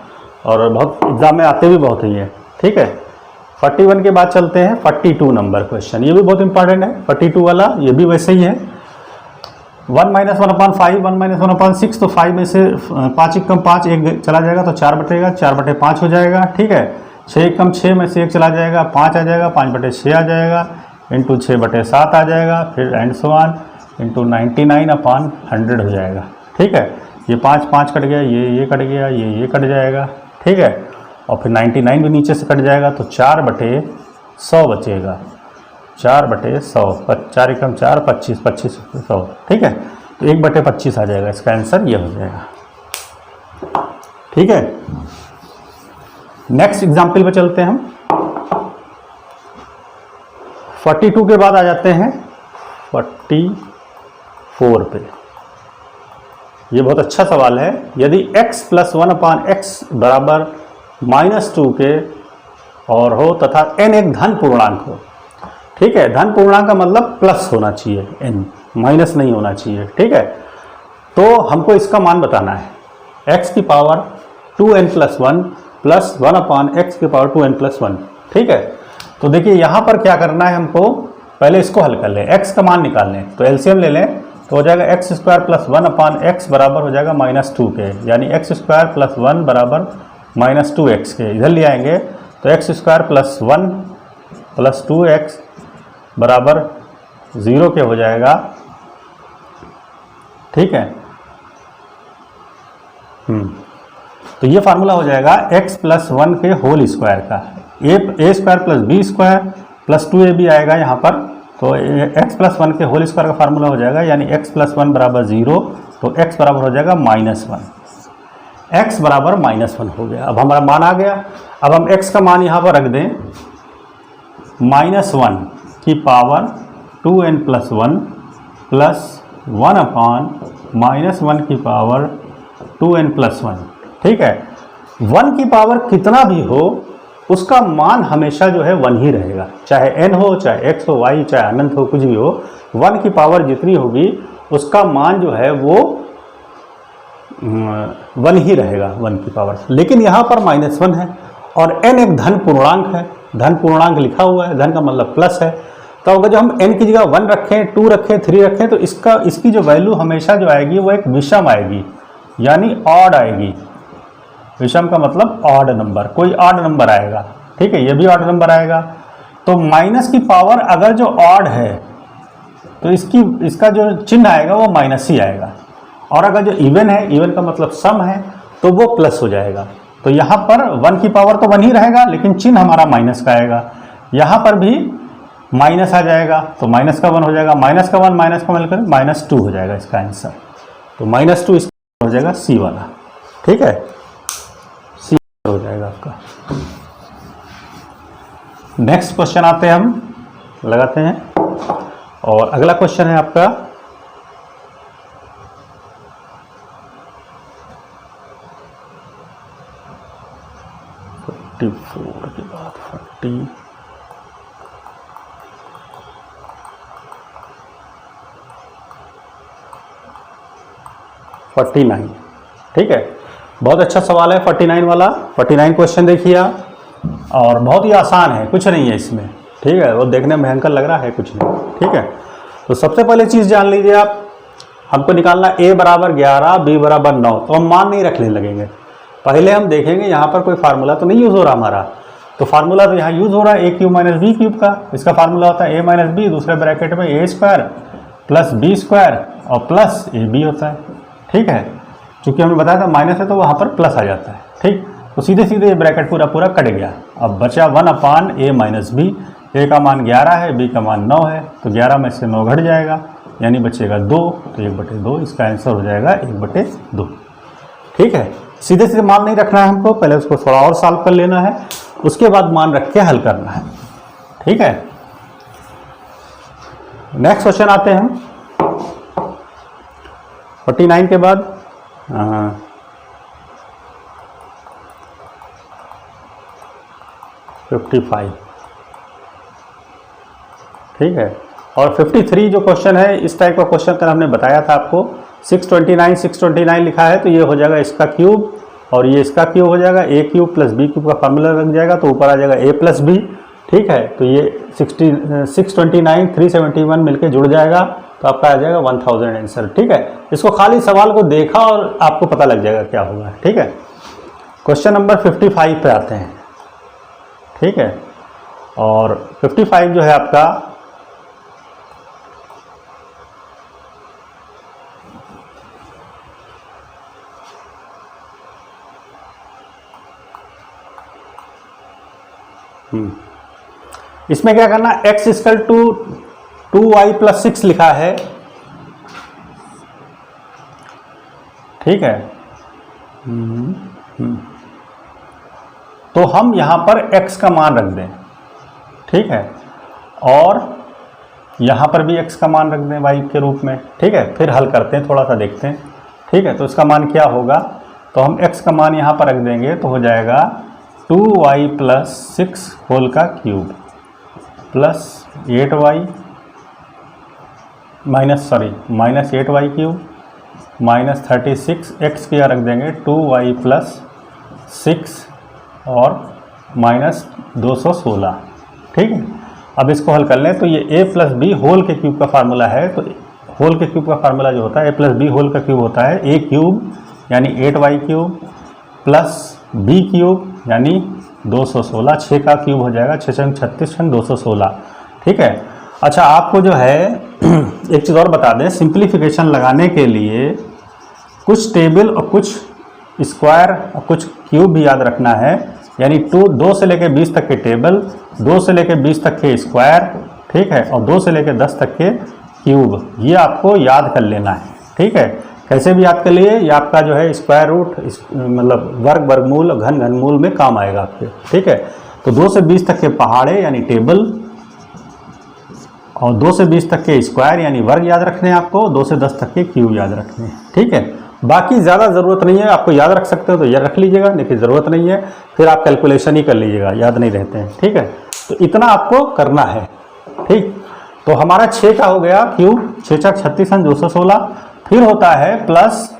और बहुत एग्जाम में आते भी बहुत ही है, ठीक है। 41 के बाद चलते हैं 42 नंबर क्वेश्चन, ये भी बहुत इंपॉर्टेंट है 42 वाला, ये भी वैसे ही है। 1 - 1/5, 1 - 1/6, तो 5 में से 5 × 5 1 चला जाएगा तो 4 बटेगा, 4/5 हो जाएगा, ठीक है। 6 × 6 में से 1 चला जाएगा, 5 आ जाएगा, 5/6 आ जाएगा, इंटू 6/7 आ जाएगा, फिर एंड सो ऑन इंटू 99/100 हो जाएगा, ठीक है। ये 5 कट गया, ये कट गया, ये कट जाएगा, ठीक है। और फिर 99 भी नीचे से कट जाएगा तो 4/100 बचेगा, 4/100, 4 × 4 25, 25/100, ठीक है। तो 1/25 आ जाएगा, इसका आंसर ये हो जाएगा, ठीक है। नेक्स्ट एग्जाम्पल पे चलते हैं हम। 42 के बाद आ जाते हैं 44 पे। ये बहुत अच्छा सवाल है। यदि x + 1/x बराबर -2 के और हो तथा n एक धन पूर्णांक हो, ठीक है। धन पूर्णांक का मतलब प्लस होना चाहिए, n माइनस नहीं होना चाहिए, ठीक है। तो हमको इसका मान बताना है, x की पावर 2n+1 प्लस 1/x की पावर 2n+1, ठीक है। तो देखिए यहाँ पर क्या करना है हमको, पहले इसको हल कर लें, x का मान निकाल लें, तो एलसीएम ले लें तो हो जाएगा x² + 1/x बराबर हो जाएगा -2 के, यानी x² + 1 बराबर -2x के। इधर ले आएंगे तो x² + 1 + 2x बराबर 0 के हो जाएगा, ठीक है। तो ये फार्मूला हो जाएगा x + 1 के होल स्क्वायर का, A square plus B square plus 2ab आएगा यहाँ पर, तो x प्लस 1 के होल स्क्वायर का फार्मूला हो जाएगा, यानी x प्लस 1 बराबर 0, तो x बराबर हो जाएगा -1, x बराबर -1 हो गया। अब हमारा मान आ गया। अब हम x का मान यहाँ पर रख दें, -1 की पावर 2n प्लस 1 प्लस 1 अपान -1 की पावर 2n प्लस 1। ठीक है, 1 की पावर कितना भी हो उसका मान हमेशा जो है 1 ही रहेगा, चाहे n हो, चाहे x हो, y, चाहे अनंत हो, कुछ भी हो, 1 की पावर जितनी होगी उसका मान जो है वो 1 ही रहेगा, 1 की पावर। लेकिन यहाँ पर -1 है और n एक धन पूर्णांक है, धन पूर्णांक लिखा हुआ है, धन का मतलब प्लस है, तो अगर जो हम n की जगह 1 रखें, 2 रखें, 3 रखें, तो इसकी जो वैल्यू हमेशा जो आएगी वो एक विषम आएगी, यानी ऑड आएगी। विषम का मतलब ऑड नंबर, कोई ऑड नंबर आएगा। ठीक है, ये भी ऑड नंबर आएगा। तो माइनस की पावर अगर जो ऑड है तो इसका जो चिन्ह आएगा वो माइनस ही आएगा, और अगर जो इवन है, इवन का मतलब सम है, तो वो प्लस हो जाएगा। तो यहाँ पर 1 की पावर तो 1 ही रहेगा, लेकिन चिन्ह हमारा माइनस का आएगा। यहाँ पर भी माइनस आ जाएगा, तो माइनस का 1 हो जाएगा, माइनस का 1 माइनस का मिलकर -2 हो जाएगा इसका आंसर। तो -2 इसका हो जाएगा सी वाला। ठीक है, सी हो जाएगा आपका। नेक्स्ट क्वेश्चन आते हैं, हम लगाते हैं, और अगला क्वेश्चन है आपका 44 के बाद 49। ठीक है, बहुत अच्छा सवाल है 49 वाला। 49 क्वेश्चन देखिए आप, और बहुत ही आसान है, कुछ नहीं है इसमें। ठीक है, वो देखने में भयंकर लग रहा है, कुछ नहीं। ठीक है, तो सबसे पहले चीज़ जान लीजिए आप, हमको निकालना a बराबर 11, b बराबर 9, तो हम मान नहीं रखने लगेंगे। पहले हम देखेंगे यहाँ पर कोई फार्मूला तो नहीं यूज़ हो रहा हमारा, तो फार्मूला तो यहाँ यूज़ हो रहा है a cube minus B cube का। इसका फार्मूला होता है a माइनस बी, दूसरे ब्रैकेट में a square plus B square और प्लस ab होता है। ठीक है, चूँकि हमने बताया था माइनस है तो वहाँ पर प्लस आ जाता है। ठीक, तो सीधे सीधे ये ब्रैकेट पूरा पूरा कट गया। अब बचा 1 अपान a माइनस बी, a का मान 11 है, b का मान 9 है, तो 11 में से 9 घट जाएगा, यानी बचेगा 2, तो 1/2 इसका आंसर हो जाएगा 1/2। ठीक है, सीधे सीधे मान नहीं रखना है हमको, पहले उसको थोड़ा और सॉल्व कर लेना है, उसके बाद मान रख के हल करना है। ठीक है, नेक्स्ट क्वेश्चन आते हैं हम 49 के बाद 55। ठीक है, और 53 जो क्वेश्चन है, इस टाइप का क्वेश्चन कल हमने बताया था आपको। 629 लिखा है, तो ये हो जाएगा इसका क्यूब और ये इसका क्यूब हो जाएगा, a cube plus b cube का फार्मूला लग जाएगा, तो ऊपर आ जाएगा a प्लस b। ठीक है, तो ये 629 371 मिलके जुड़ जाएगा, तो आपका आ जाएगा 1000 आंसर। ठीक है, इसको खाली सवाल को देखा और आपको पता लग जाएगा क्या होगा। ठीक है, क्वेश्चन नंबर 55 पे आते हैं। ठीक है, और 55 जो है आपका इसमें क्या करना, x equal to 2y plus 6 लिखा है। ठीक है, तो हम यहां पर x का मान रख दें। ठीक है, और यहां पर भी x का मान रख दें y के रूप में। ठीक है, फिर हल करते हैं, थोड़ा सा देखते हैं। ठीक है, तो इसका मान क्या होगा, तो हम x का मान यहां पर रख देंगे, तो हो जाएगा 2y प्लस 6 होल का cube plus 8y minus 8y cube minus 36, x क्या रख देंगे 2y प्लस 6 और माइनस 216। ठीक है, अब इसको हल कर लें, तो ये a प्लस बी होल के क्यूब का फार्मूला है, तो होल के क्यूब का फार्मूला जो होता है a प्लस बी होल का क्यूब होता है a क्यूब यानी 8y cube plus b cube यानी 216, 6 का क्यूब हो जाएगा 6 छंग 36 छंग 216। ठीक है, अच्छा आपको जो है एक चीज़ और बता दें, सिंप्लीफिकेशन लगाने के लिए कुछ टेबल और कुछ स्क्वायर और कुछ क्यूब भी याद रखना है। यानी 2 से लेके 20 तक के टेबल, 2 से लेके 20 तक के स्क्वायर, ठीक है, और 2 से लेके 10 तक के क्यूब, ये आपको याद कर लेना है, ठीक है। कैसे भी याद कर लिए, ये आपका जो है स्क्वायर रूट मतलब वर्ग, वर्गमूल, घन, घनमूल में काम आएगा आपके, ठीक है। तो 2 से 20 तक के पहाड़े यानी टेबल, और 2 से 20 तक के स्क्वायर यानी वर्ग याद रखने हैं आपको, 2 से 10 तक के क्यूब याद रखने हैं, ठीक है। बाकी ज़्यादा ज़रूरत नहीं है, आपको याद रख सकते हो तो याद रख लीजिएगा, लेकिन ज़रूरत नहीं है फिर आप कैलकुलेशन ही कर लीजिएगा, याद नहीं रहते हैं, ठीक है। तो इतना आपको करना है, ठीक। तो हमारा 6 का हो गया क्यूब, 6 छक 36 216, फिर होता है प्लस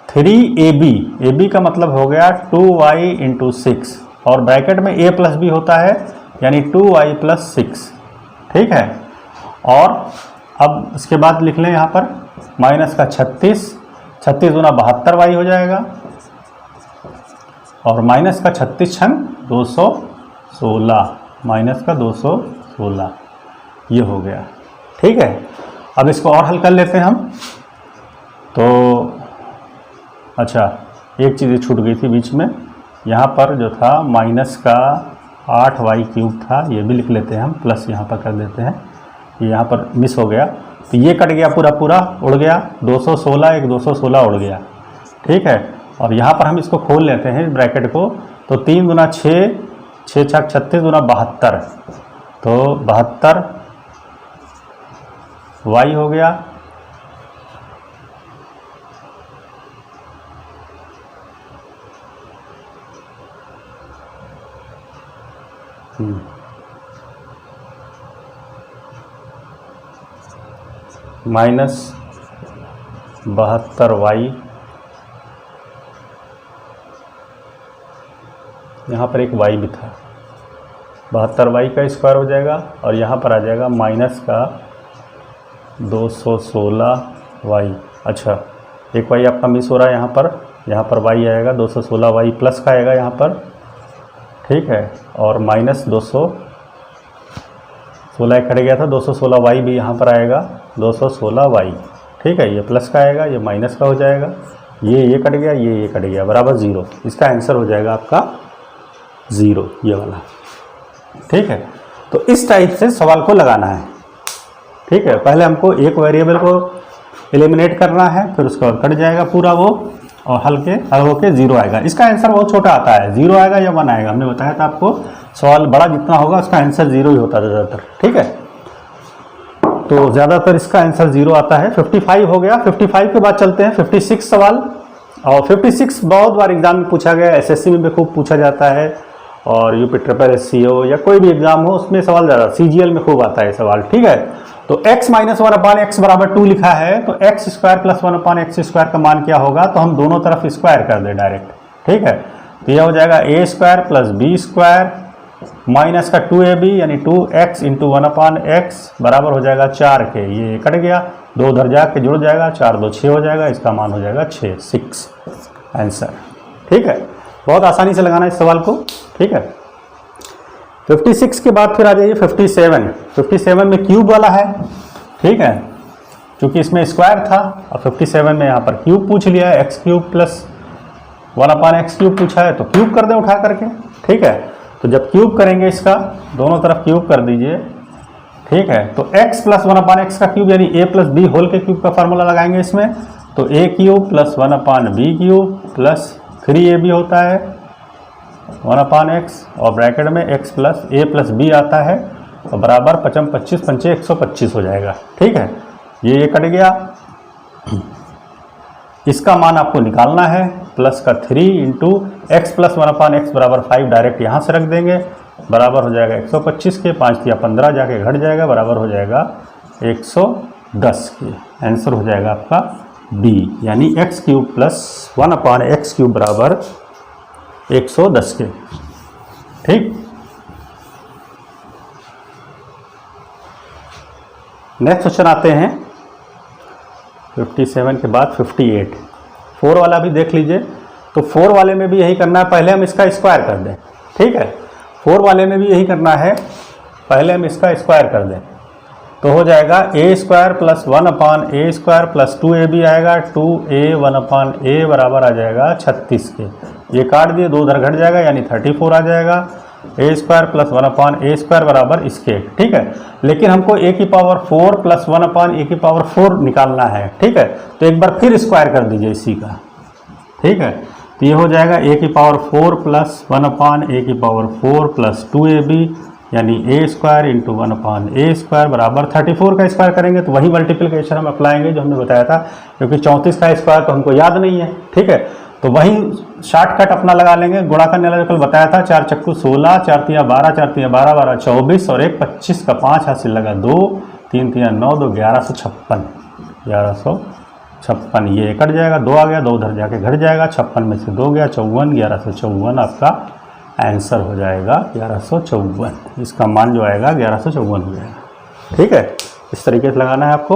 3ab, ab का मतलब हो गया 2y इंटू 6, और ब्रैकेट में a प्लस b होता है यानी 2y प्लस 6, ठीक है। और अब इसके बाद लिख लें यहाँ पर माइनस का 36, 36 गुना 72y हो जाएगा, और माइनस का 36 छन 216, माइनस का 216, ये हो गया, ठीक है। अब इसको और हल कर लेते हैं हम। तो अच्छा, एक चीज़ छूट गई थी बीच में, यहाँ पर जो था माइनस का 8y क्यूब था, ये भी लिख लेते हैं हम, प्लस यहाँ पर कर देते हैं, ये यहाँ पर मिस हो गया, तो ये कट गया, पूरा पूरा उड़ गया, 216 एक 216 उड़ गया, ठीक है। और यहाँ पर हम इसको खोल लेते हैं ब्रैकेट को, तो 3 गुना 6, 6 छक 36 गुना 72, तो 72 y हो गया, माइनस 72y, यहाँ पर एक y भी था, 72y का स्क्वायर हो जाएगा, और यहाँ पर आ जाएगा माइनस का 216y। अच्छा, एक y आपका मिस हो रहा है यहाँ पर y आएगा 216y प्लस का आएगा यहाँ पर, ठीक है, और माइनस 216 कट गया था, 216y भी यहाँ पर आएगा 216y, ठीक है, ये प्लस का आएगा, ये माइनस का हो जाएगा, ये कट गया, ये कट गया, बराबर 0। इसका आंसर हो जाएगा आपका 0, ये वाला, ठीक है। तो इस टाइप से सवाल को लगाना है, ठीक है। पहले हमको एक वेरिएबल को एलिमिनेट करना है, फिर उसके बाद कट जाएगा पूरा वो, और हल होके 0 आएगा। इसका आंसर बहुत छोटा आता है, 0 आएगा या 1 आएगा, हमने बताया था आपको, सवाल बड़ा जितना होगा उसका आंसर 0 ही होता है ज़्यादातर, ठीक है। तो ज़्यादातर इसका आंसर 0 आता है। 55 हो गया। 55 के बाद चलते हैं 56 सवाल, और 56 बहुत बार एग्जाम में पूछा गया, एसएससी में भी खूब पूछा जाता है, और यूपी ट्रिपल एससी हो या कोई भी एग्जाम हो उसमें सवाल ज़्यादा, सीजीएल में खूब आता है सवाल, ठीक है। तो x माइनस 1/x बराबर 2 लिखा है, तो x square plus 1/x square का मान क्या होगा, तो हम दोनों तरफ स्क्वायर कर दें डायरेक्ट, ठीक है। तो यह हो जाएगा a square plus b square minus का 2ab यानी 2x इंटू 1/x बराबर हो जाएगा 4 के, ये कट गया, 2 उधर जाके जुड़ जाएगा, 4 2 6 हो जाएगा, इसका मान हो जाएगा 6 आंसर, ठीक है। बहुत आसानी से लगाना इस सवाल को, ठीक है। 56 के बाद फिर आ जाइए 57। 57 में क्यूब वाला है, ठीक है, क्योंकि इसमें स्क्वायर था, और 57 में यहाँ पर क्यूब पूछ लिया है, x cube plus 1/x cube पूछा है, तो क्यूब कर दें उठा करके, ठीक है। तो जब क्यूब करेंगे इसका, दोनों तरफ क्यूब कर दीजिए, ठीक है। तो x प्लस 1/x का क्यूब यानी a प्लस बी होल के क्यूब का फार्मूला लगाएंगे इसमें, तो a cube plus 1/b cube plus 3ab होता है 1/x, और ब्रैकेट में x plus a plus b आता है, और बराबर 55 25 पंचे 125 हो जाएगा, ठीक है। ये कट गया, इसका मान आपको निकालना है, प्लस का 3 इंटू एक्स प्लस 1/x बराबर 5 डायरेक्ट यहाँ से रख देंगे, बराबर हो जाएगा 125 के, 5 या 15 जाके घट जाएगा, बराबर हो जाएगा 110 के। आंसर हो जाएगा आपका बी, यानी x cube plus 1/x cube बराबर 110 के, ठीक। नेक्स्ट क्वेश्चन आते हैं 57 के बाद 58। 4 वाला भी देख लीजिए। तो 4 वाले में भी यही करना है, पहले हम इसका स्क्वायर कर दें, ठीक है। 4 वाले में भी यही करना है, पहले हम इसका स्क्वायर कर दें, तो हो जाएगा a square plus 1/a square plus 2ab आएगा, 2a 1/a बराबर आ जाएगा 36 के। ये काट दिए, 2 उधर घट जाएगा यानी 34 आ जाएगा। ए स्क्वायर प्लस 1/a² बराबर इसके, ठीक है। लेकिन हमको a की पावर 4 प्लस 1/a की पावर 4 निकालना है, ठीक है। तो एक बार फिर स्क्वायर कर दीजिए इसी का, ठीक है। तो ये हो जाएगा a की पावर 4 प्लस 1/a की पावर 4 प्लस 2ab यानी a स्क्वायर इंटू 1/a² बराबर 34 का स्क्वायर करेंगे तो वही मल्टीप्लिकेशन हम अप्लाएंगे जो हमने बताया था, क्योंकि 34 का स्क्वायर तो हमको याद नहीं है, ठीक है। तो वही शॉर्टकट अपना लगा लेंगे। गुणा करने वाला जो कल बताया था 4 चक्कू 16, 4 तिया 12, 4 तिया 12, 12 24 और 1 25 का 5 हासिल लगा 2, 3 तिया 9, 2 1156, 1156 ये कट जाएगा, 2 आ गया, 2 उधर जाके घट जाएगा, 56 में से 2 गया, 54, 1154 आपका आंसर हो जाएगा 1154। इसका मान जो आएगा 1154 हो जाएगा, ठीक है। इस तरीके से लगाना है आपको।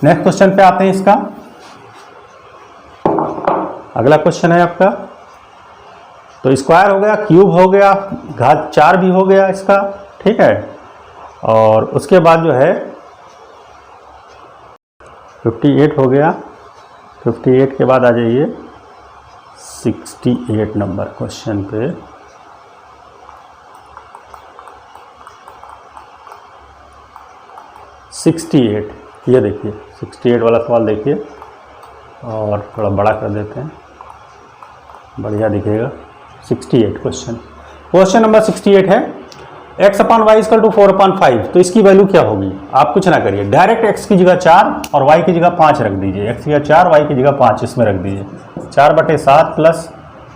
नेक्स्ट क्वेश्चन पे आते हैं इसका। अगला क्वेश्चन है आपका, तो स्क्वायर हो गया, क्यूब हो गया, घात 4 भी हो गया इसका, ठीक है। और उसके बाद जो है 58 हो गया। 58 के बाद आ जाइए 68 नंबर क्वेश्चन पे। ये देखिए 68 वाला सवाल देखिए, और थोड़ा बड़ा कर देते हैं, बढ़िया दिखेगा। 68 क्वेश्चन नंबर 68 है x/y = 4/5। तो इसकी वैल्यू क्या होगी? आप कुछ ना करिए, डायरेक्ट x की जगह 4 और y की जगह 5 रख दीजिए। x की जगह 4, y की जगह 5 इसमें रख दीजिए। 4/7 प्लस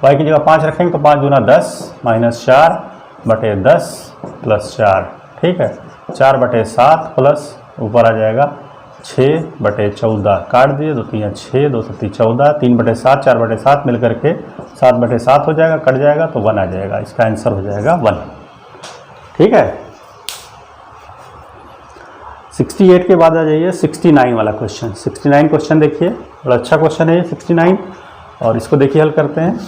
y की जगह 5 रखेंगे तो 5 दूना 10 माइनस 4/10 प्लस 4, ठीक है। 4/7 प्लस ऊपर आ जाएगा 6/14, काट दिए, 2 3 6, 2 7 14, 3/7, 4/7 मिल करके 7/7 हो जाएगा, कट जाएगा तो 1 आ जाएगा। इसका आंसर हो जाएगा 1, ठीक है। 68 के बाद आ जाइए 69 वाला क्वेश्चन। 69 क्वेश्चन देखिए, बड़ा अच्छा क्वेश्चन है ये 69, और इसको देखिए हल करते हैं।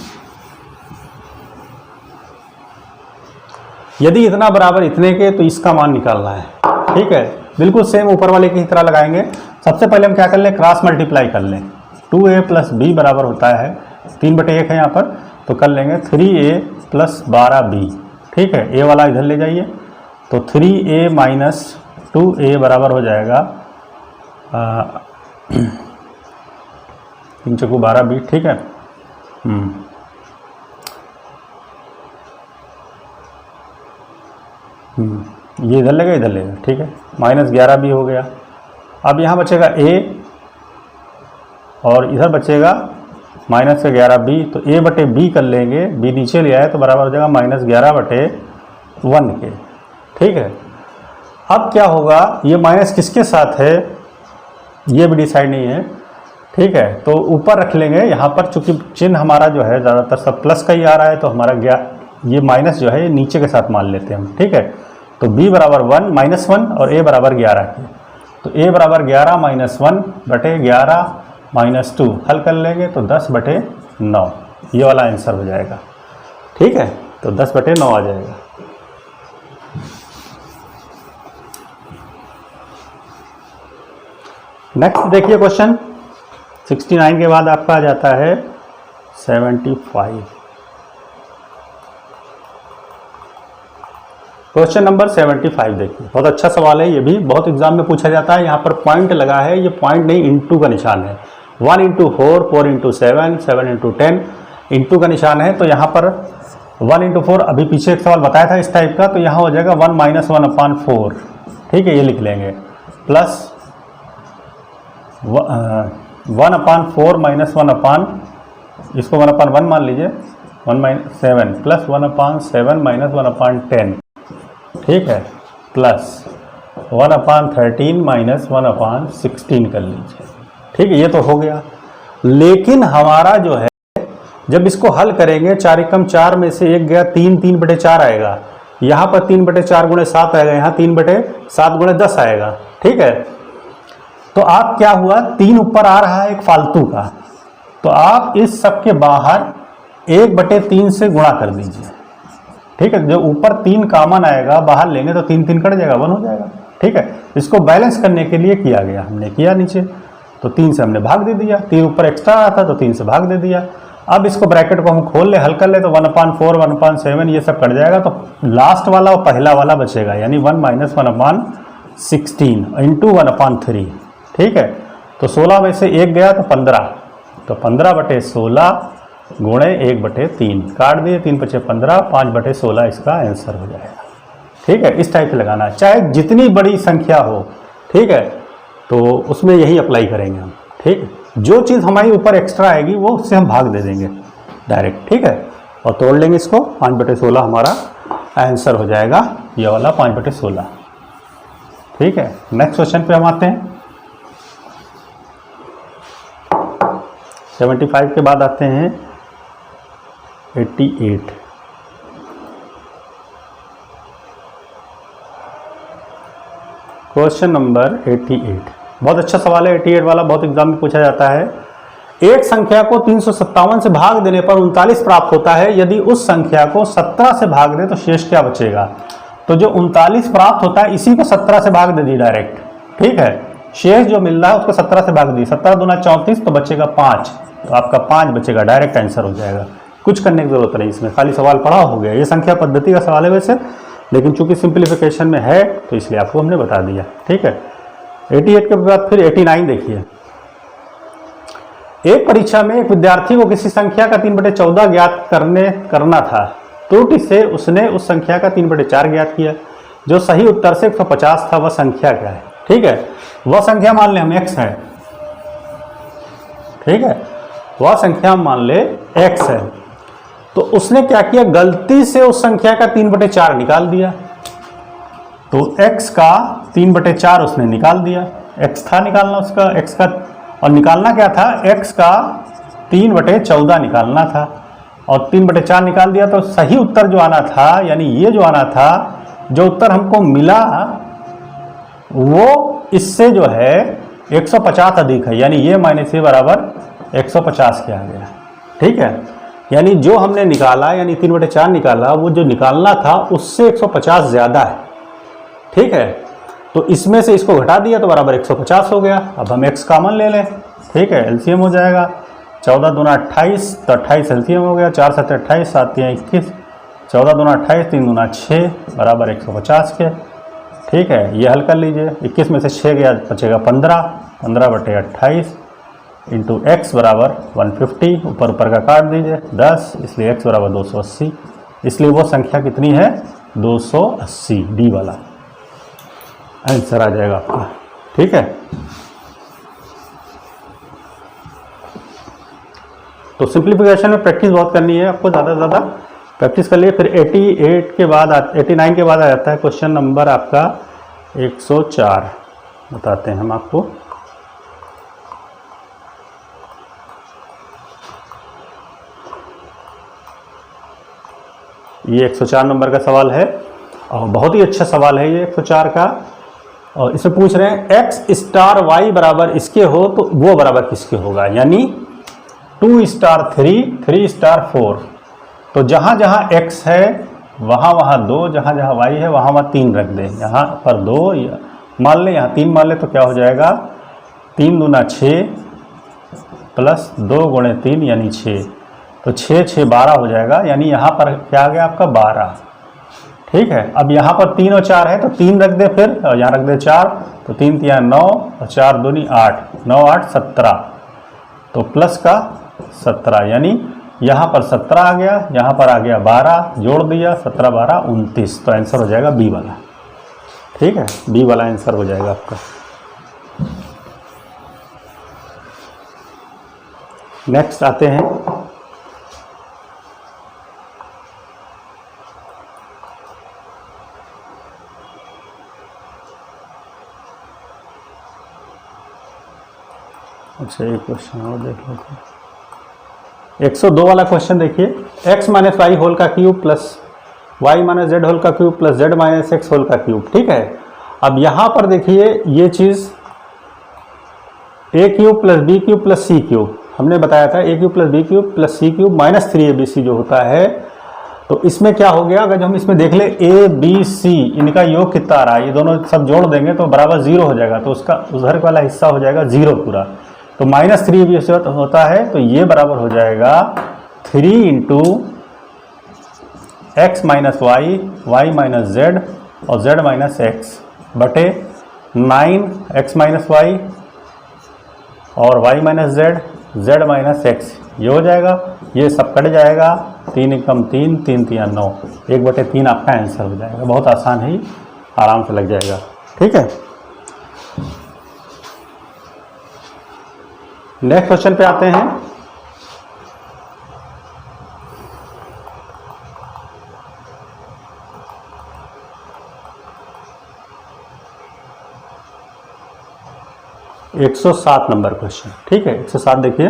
यदि इतना बराबर इतने के तो इसका मान निकालना है, ठीक है। बिल्कुल सेम ऊपर वाले की तरह लगाएंगे। सबसे पहले हम क्या कर लें, क्रॉस मल्टीप्लाई कर लें। 2a प्लस b बराबर होता है 3/1 है यहाँ पर, तो कर लेंगे 3a प्लस 12b, ठीक है। a वाला इधर ले जाइए, तो 3a माइनस 2a बराबर हो जाएगा 3 चौको 12b, ठीक है। ये इधर लेगा, ठीक है। माइनस 11b हो गया। अब यहाँ बचेगा a और इधर बचेगा माइनस से 11b, तो a/b कर लेंगे, b नीचे ले आए तो बराबर हो जाएगा -11/1 के, ठीक है। अब क्या होगा, ये माइनस किसके साथ है ये भी डिसाइड नहीं है, ठीक है। तो ऊपर रख लेंगे, यहाँ पर चूंकि चिन्ह हमारा जो है ज़्यादातर सब प्लस का ही आ रहा है, तो हमारा ये माइनस जो है ये नीचे के साथ मान लेते हैं हम, ठीक है। तो b बराबर 1 -1 और a बराबर 11 के, तो a बराबर 11 -1/11 -2 हल कर लेंगे तो 10/9, ये वाला आंसर हो जाएगा, ठीक है। तो 10/9 आ जाएगा। नेक्स्ट देखिए क्वेश्चन 69 के बाद आपका आ जाता है 75। क्वेश्चन नंबर 75 देखिए, बहुत अच्छा सवाल है, ये भी बहुत एग्जाम में पूछा जाता है। यहाँ पर पॉइंट लगा है, ये पॉइंट नहीं, इंटू का निशान है। 1 × 4, 4 × 7, 7 × 10 इंटू का निशान है। तो यहाँ पर 1 × 4 अभी पीछे एक सवाल बताया था इस टाइप का, तो यहाँ हो जाएगा 1 - 1/4, ठीक है। ये लिख लेंगे प्लस 1/4 - 1/, इसको 1/1 मान लीजिए, 1/7 प्लस 1/7 - 1/10, ठीक है, प्लस 1/13 - 1/16 कर लीजिए, ठीक है। ये तो हो गया। लेकिन हमारा जो है जब इसको हल करेंगे 4 × 4 में से 1 गया, 3/4 आएगा। यहाँ पर 3/4 × 7 आएगा, यहाँ 3/7 × 10 आएगा, ठीक है। तो आप क्या हुआ, 3 ऊपर आ रहा है एक फालतू का, तो आप इस सब के बाहर 1/3 से गुणा कर दीजिए, ठीक है। जो ऊपर 3 कॉमन आएगा बाहर लेंगे तो 3 3 कट जाएगा, 1 हो जाएगा, ठीक है। इसको बैलेंस करने के लिए किया गया, हमने किया नीचे, तो 3 से हमने भाग दे दिया, 3 ऊपर एक्स्ट्रा आया था तो 3 से भाग दे दिया। अब इसको ब्रैकेट को हम खोल ले, हल कर ले, तो 1/4 1/7 ये सब कट जाएगा, तो लास्ट वाला और पहला वाला बचेगा, यानी 1 - 1/16 इंटू 1/3। ठीक है, तो 16 में से 1 गया तो 15, तो 15/16 गुणे 1/3 काट दिए, 3 × 5 = 15, 5/16 इसका आंसर हो जाएगा। ठीक है, इस टाइप से लगाना है, चाहे जितनी बड़ी संख्या हो। ठीक है, तो उसमें यही अप्लाई करेंगे हम। ठीक है, जो चीज़ हमारी ऊपर एक्स्ट्रा आएगी वो उससे हम भाग दे देंगे डायरेक्ट। ठीक है, और तोड़ लेंगे इसको, 5/16 हमारा आंसर हो जाएगा, ये वाला 5/16। ठीक है, नेक्स्ट क्वेश्चन पे हम आते हैं। 75 के बाद आते हैं 88। क्वेश्चन नंबर 88 बहुत अच्छा सवाल है। 88 वाला बहुत एग्जाम में पूछा जाता है। एक संख्या को 357 से भाग देने पर 39 प्राप्त होता है। यदि उस संख्या को 17 से भाग दे तो शेष क्या बचेगा? तो जो 39 प्राप्त होता है इसी को 17 से भाग दे दी डायरेक्ट। ठीक है, शेष जो मिल रहा है उसको 17 से भाग दी, 17 दूना 34, तो बचेगा 5, तो आपका 5 बचेगा, डायरेक्ट आंसर हो जाएगा। कुछ करने की जरूरत नहीं, इसमें खाली सवाल पढ़ा हो गया। ये संख्या पद्धति का सवाल है वैसे, लेकिन चूंकि सिंप्लीफिकेशन में है तो इसलिए आपको हमने बता दिया। ठीक है, 88 के बाद फिर 89 देखिए। एक परीक्षा में एक विद्यार्थी को किसी संख्या का 3/14 ज्ञात करना था। त्रुटि से उसने उस संख्या का 3/4 ज्ञात किया। जो सही उत्तर से 150 था, वह संख्या क्या है? ठीक है, वह संख्या मान ले हम x है। ठीक है, वह संख्या मान ले x है। तो उसने क्या किया, गलती से उस संख्या का 3/4 निकाल दिया। तो x का 3/4 उसने निकाल दिया। x था निकालना उसका, x का, और निकालना क्या था, x का 3/14 निकालना था, और 3/4 निकाल दिया। तो सही उत्तर जो आना था, यानी ये जो आना था, जो उत्तर हमको मिला वो इससे जो है 150 अधिक है, यानी ये माइनस ये बराबर 150 के आ गया। ठीक है, यानी जो हमने निकाला, यानी 3/4 निकाला, वो जो निकालना था उससे 150 ज़्यादा है। ठीक है, तो इसमें से इसको घटा दिया तो बराबर 150 हो गया। अब हम x कॉमन ले लें। ठीक है, एलसीएम हो जाएगा, 14 दूना 28, तो 28 एलसीएम हो गया, 4 × 7 = 28, 7 × 3 = 21, 14 दूना 28, 3 दूना 6 बराबर 150 के। ठीक है, ये हल कर लीजिए, 21 में से 6 गया, बचेगा 15, 15/28 इंटू x बराबर 150, ऊपर ऊपर का काट दीजिए 10, इसलिए x बराबर 280, इसलिए वो संख्या कितनी है, 280, डी वाला आंसर आ जाएगा आपका। ठीक है, तो सिंप्लीफिकेशन में प्रैक्टिस बहुत करनी है आपको, ज़्यादा से ज़्यादा प्रैक्टिस कर लिए। फिर 88 के बाद 89 के बाद आ जाता है क्वेश्चन नंबर आपका 104, बताते हैं हम आपको। ये 104 नंबर का सवाल है और बहुत ही अच्छा सवाल है ये 104 का। और इसमें पूछ रहे हैं x* y बराबर इसके हो तो वो बराबर किसके होगा, यानी 2* 3, 3* 4। तो जहाँ जहाँ x है वहाँ वहाँ 2, जहाँ जहाँ y है वहाँ वहाँ 3 रख दें। यहाँ पर 2 मान लें, यहाँ 3 मान लें, तो क्या हो जाएगा, 3 दूना 6 प्लस 2 × 3 यानी 6, तो 6 × 6 = 12 हो जाएगा, यानी यहाँ पर क्या आ गया आपका 12। ठीक है, अब यहाँ पर 3 और 4 है तो 3 रख दे, फिर और यहाँ रख दे 4, तो 3 × 3 = 9 और 4 × 2 = 8, 9 × 8 = 17, तो प्लस का 17, यानी यहाँ पर 17 आ गया, यहाँ पर आ गया 12, जोड़ दिया 17 12 29, तो आंसर हो जाएगा बी वाला। ठीक है, बी वाला आंसर हो जाएगा आपका। नेक्स्ट आते हैं अच्छा, एक क्वेश्चन और देख लेते हैं। 102 वाला क्वेश्चन देखिए, x - y होल का cube plus y - z whole का cube plus z - x whole का क्यूब। ठीक है, अब यहाँ पर देखिए ये चीज़ a³ + b³ + c³ हमने बताया था, a³ + b³ + c³ - 3abc जो होता है। तो इसमें क्या हो गया, अगर हम इसमें देख ले a b c इनका योग कितना आ रहा है, ये दोनों सब जोड़ देंगे तो बराबर 0 हो जाएगा, तो उसका उधर वाला हिस्सा हो जाएगा 0 पूरा। तो -3abc होता है, तो ये बराबर हो जाएगा 3 into x minus y, y minus z और जेड माइनस एक्स बटे 9 एक्स माइनस वाई और y minus z, z minus x, ये हो जाएगा, ये सब कट जाएगा, 3 एकम 3, 3 3 9, 1/3 आपका आंसर हो जाएगा। बहुत आसान है, आराम से लग जाएगा। ठीक है, नेक्स्ट क्वेश्चन पे आते हैं। एक 107 नंबर क्वेश्चन। ठीक है, 107 देखिए,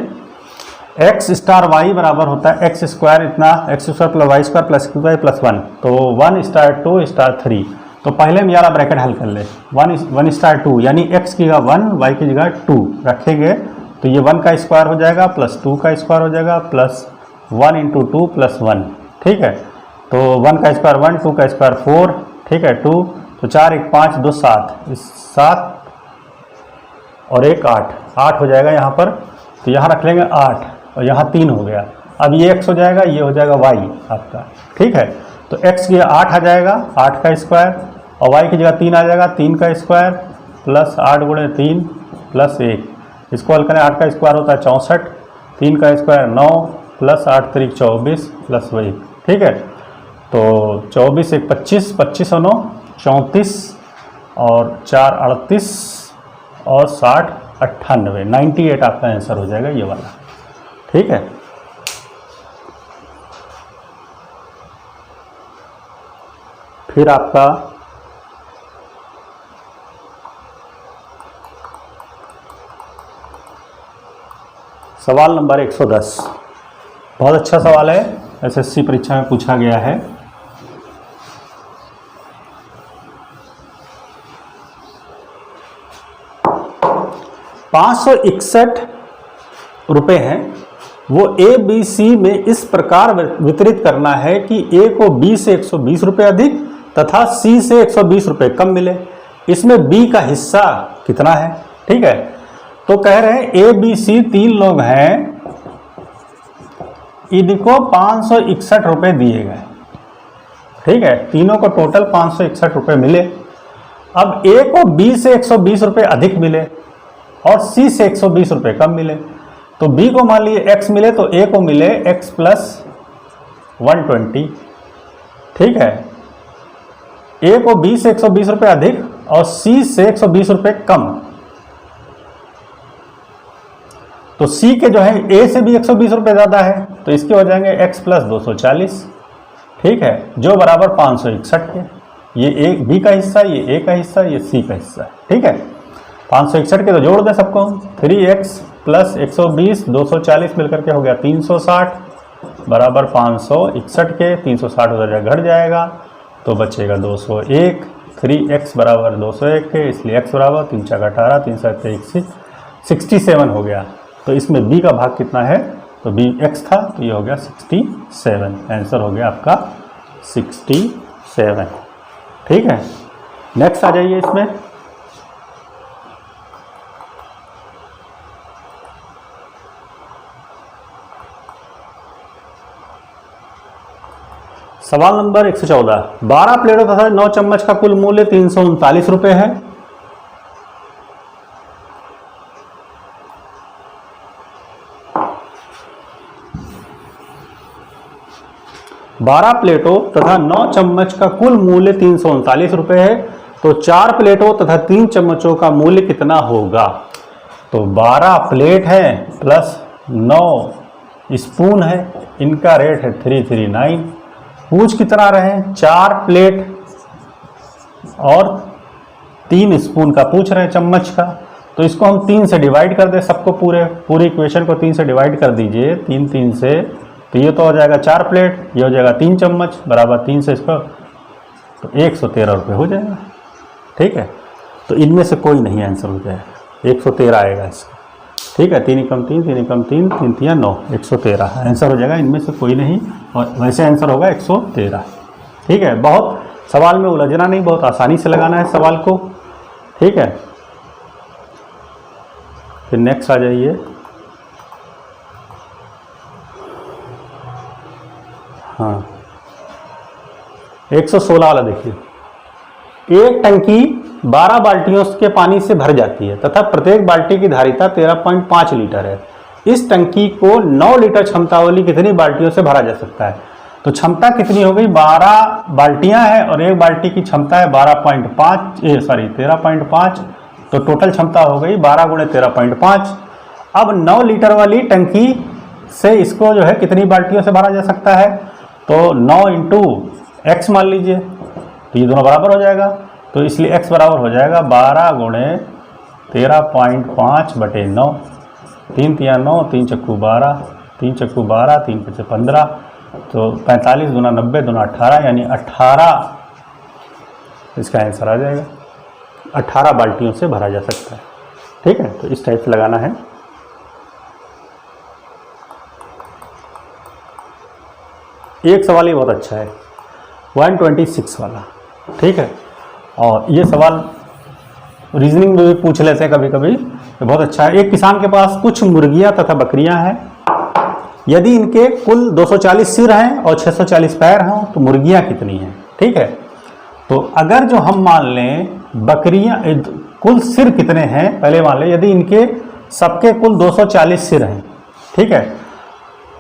एक्स स्टार वाई बराबर होता है एक्स स्क्वायर, इतना x square plus y square plus q y plus 1, तो 1 स्टार 2 स्टार 3। तो पहले हम यारा ब्रैकेट हल कर ले, 1 स्टार 2 यानी एक्स की जगह 1 वाई की जगह 2 रखेंगे, तो ये 1 का स्क्वायर हो जाएगा प्लस 2 का स्क्वायर हो जाएगा प्लस 1 इंटू 2 प्लस 1। ठीक है, तो 1 का स्क्वायर 1, 2 का स्क्वायर 4, ठीक है 2, तो 4 1 5 2 7, 7 और 1 8, 8 हो जाएगा यहाँ पर, तो यहाँ रख लेंगे 8 और यहाँ 3 हो गया। अब ये x हो जाएगा, ये हो जाएगा y आपका। ठीक है, तो x की 8 आ जाएगा, 8 का स्क्वायर, और y की जगह 3 आ जाएगा, 3 का स्क्वायर प्लस 8 गुणे 3 प्लस 1, इसको हल करें, 8 का स्क्वायर होता है 64, 3 का स्क्वायर 9 प्लस 8 3 24 प्लस वही। ठीक है, तो 24 1 25, 25 और 9 34 और 4 38 और 60 98, 98 आपका आंसर हो जाएगा ये वाला। ठीक है, फिर आपका सवाल नंबर 110, बहुत अच्छा सवाल है, एसएससी परीक्षा में पूछा गया है। ₹561 हैं, वो ए बी सी में इस प्रकार वितरित करना है कि ए को बी से 120 रुपये अधिक तथा सी से 120 रुपये कम मिले। इसमें बी का हिस्सा कितना है? ठीक है, तो कह रहे हैं ए बी सी 3 लोग हैं, इनको 561 रुपये दिए गए। ठीक है, तीनों को टोटल 561 रुपये मिले। अब ए को बी से 120 रुपये अधिक मिले और सी से 120 रुपये कम मिले, तो बी को मान लीजिए x मिले तो ए को मिले x प्लस 120। ठीक है, ए को बी से 120 रुपये अधिक और सी से 120 रुपये कम, तो सी के जो है ए से भी 120 रुपये ज़्यादा है, तो इसके हो जाएंगे x प्लस 240। ठीक है, जो बराबर 561 के, ये ए बी का हिस्सा, ये ए का हिस्सा, ये सी का हिस्सा है। ठीक है, 561 के तो जोड़ दें सबको, 3x प्लस 120 240 मिलकर के हो गया 360 बराबर 561 के, 360 उधर घट जाएगा तो बचेगा 201, 3x बराबर 201 के, इसलिए x बराबर 3 4 18 3 7 67 हो गया। तो इसमें b का भाग कितना है? तो b x था, तो ये हो गया 67, आंसर हो गया आपका 67। ठीक है, नेक्स्ट आ जाइए इसमें। सवाल नंबर 114, 12 प्लेटों तथा 9 चम्मच का कुल मूल्य 339 रुपये है। बारह प्लेटों तथा 9 चम्मच का कुल मूल्य 339 रुपये है, तो 4 प्लेटों तथा 3 चम्मचों का मूल्य कितना होगा? तो 12 प्लेट है प्लस 9 स्पून है, इनका रेट है 339। पूछ कितना रहे? 4 प्लेट और 3 स्पून का पूछ रहे हैं, चम्मच का, तो इसको हम 3 से डिवाइड कर दें, सबको पूरी इक्वेशन को 3 से डिवाइड कर दीजिए, 3 3 से, तो ये तो हो जाएगा 4 प्लेट, ये हो जाएगा 3 चम्मच बराबर 3 से इसको, तो 113 रुपये हो जाएगा। ठीक है, तो इनमें से कोई नहीं आंसर हो जाएगा, 113 आएगा इसका। ठीक है, 3 एकम 3 3 एकम 3 3 3 9, 113 आंसर हो जाएगा, इनमें से कोई नहीं, और वैसे आंसर होगा 113। ठीक है, बहुत सवाल में उलझना नहीं, बहुत आसानी से लगाना है सवाल को। ठीक है, फिर नेक्स्ट आ जाइए। हाँ 116 वाला देखिए, एक टंकी 12 बाल्टियों के पानी से भर जाती है तथा प्रत्येक बाल्टी की धारिता 13.5 लीटर है। इस टंकी को 9 लीटर क्षमता वाली कितनी बाल्टियों से भरा जा सकता है? तो क्षमता कितनी हो गई, 12 बाल्टियां हैं और एक बाल्टी की क्षमता है 13.5, तो टोटल क्षमता हो गई 12 गुणे 13.5। अब 9 लीटर वाली टंकी से इसको जो है कितनी बाल्टियों से भरा जा सकता है? तो 9 इंटू एक्स मान लीजिए, तो ये दोनों बराबर हो जाएगा, तो इसलिए x बराबर हो जाएगा 12 गुणे 13.5 बटे 9, 3 तिया 9, 3 चक्कू 12, 3 चक्कू 12, 3 पचे 15, तो 45 दूना 90 दूना 18, यानी 18 इसका आंसर आ जाएगा। 18 बाल्टियों से भरा जा सकता है। ठीक है, तो इस टाइप से लगाना है। एक सवाल ये बहुत अच्छा है, 126 वाला। ठीक है, और ये सवाल रीजनिंग में भी पूछ लेते हैं कभी कभी, तो बहुत अच्छा है। एक किसान के पास कुछ मुर्गियां तथा बकरियां हैं। यदि इनके कुल 240 सिर हैं और 640 पैर हों तो मुर्गियां कितनी हैं? ठीक है, तो अगर जो हम मान लें बकरियां कुल सिर कितने हैं, पहले मान लें यदि इनके सबके कुल 240 सिर हैं। ठीक है,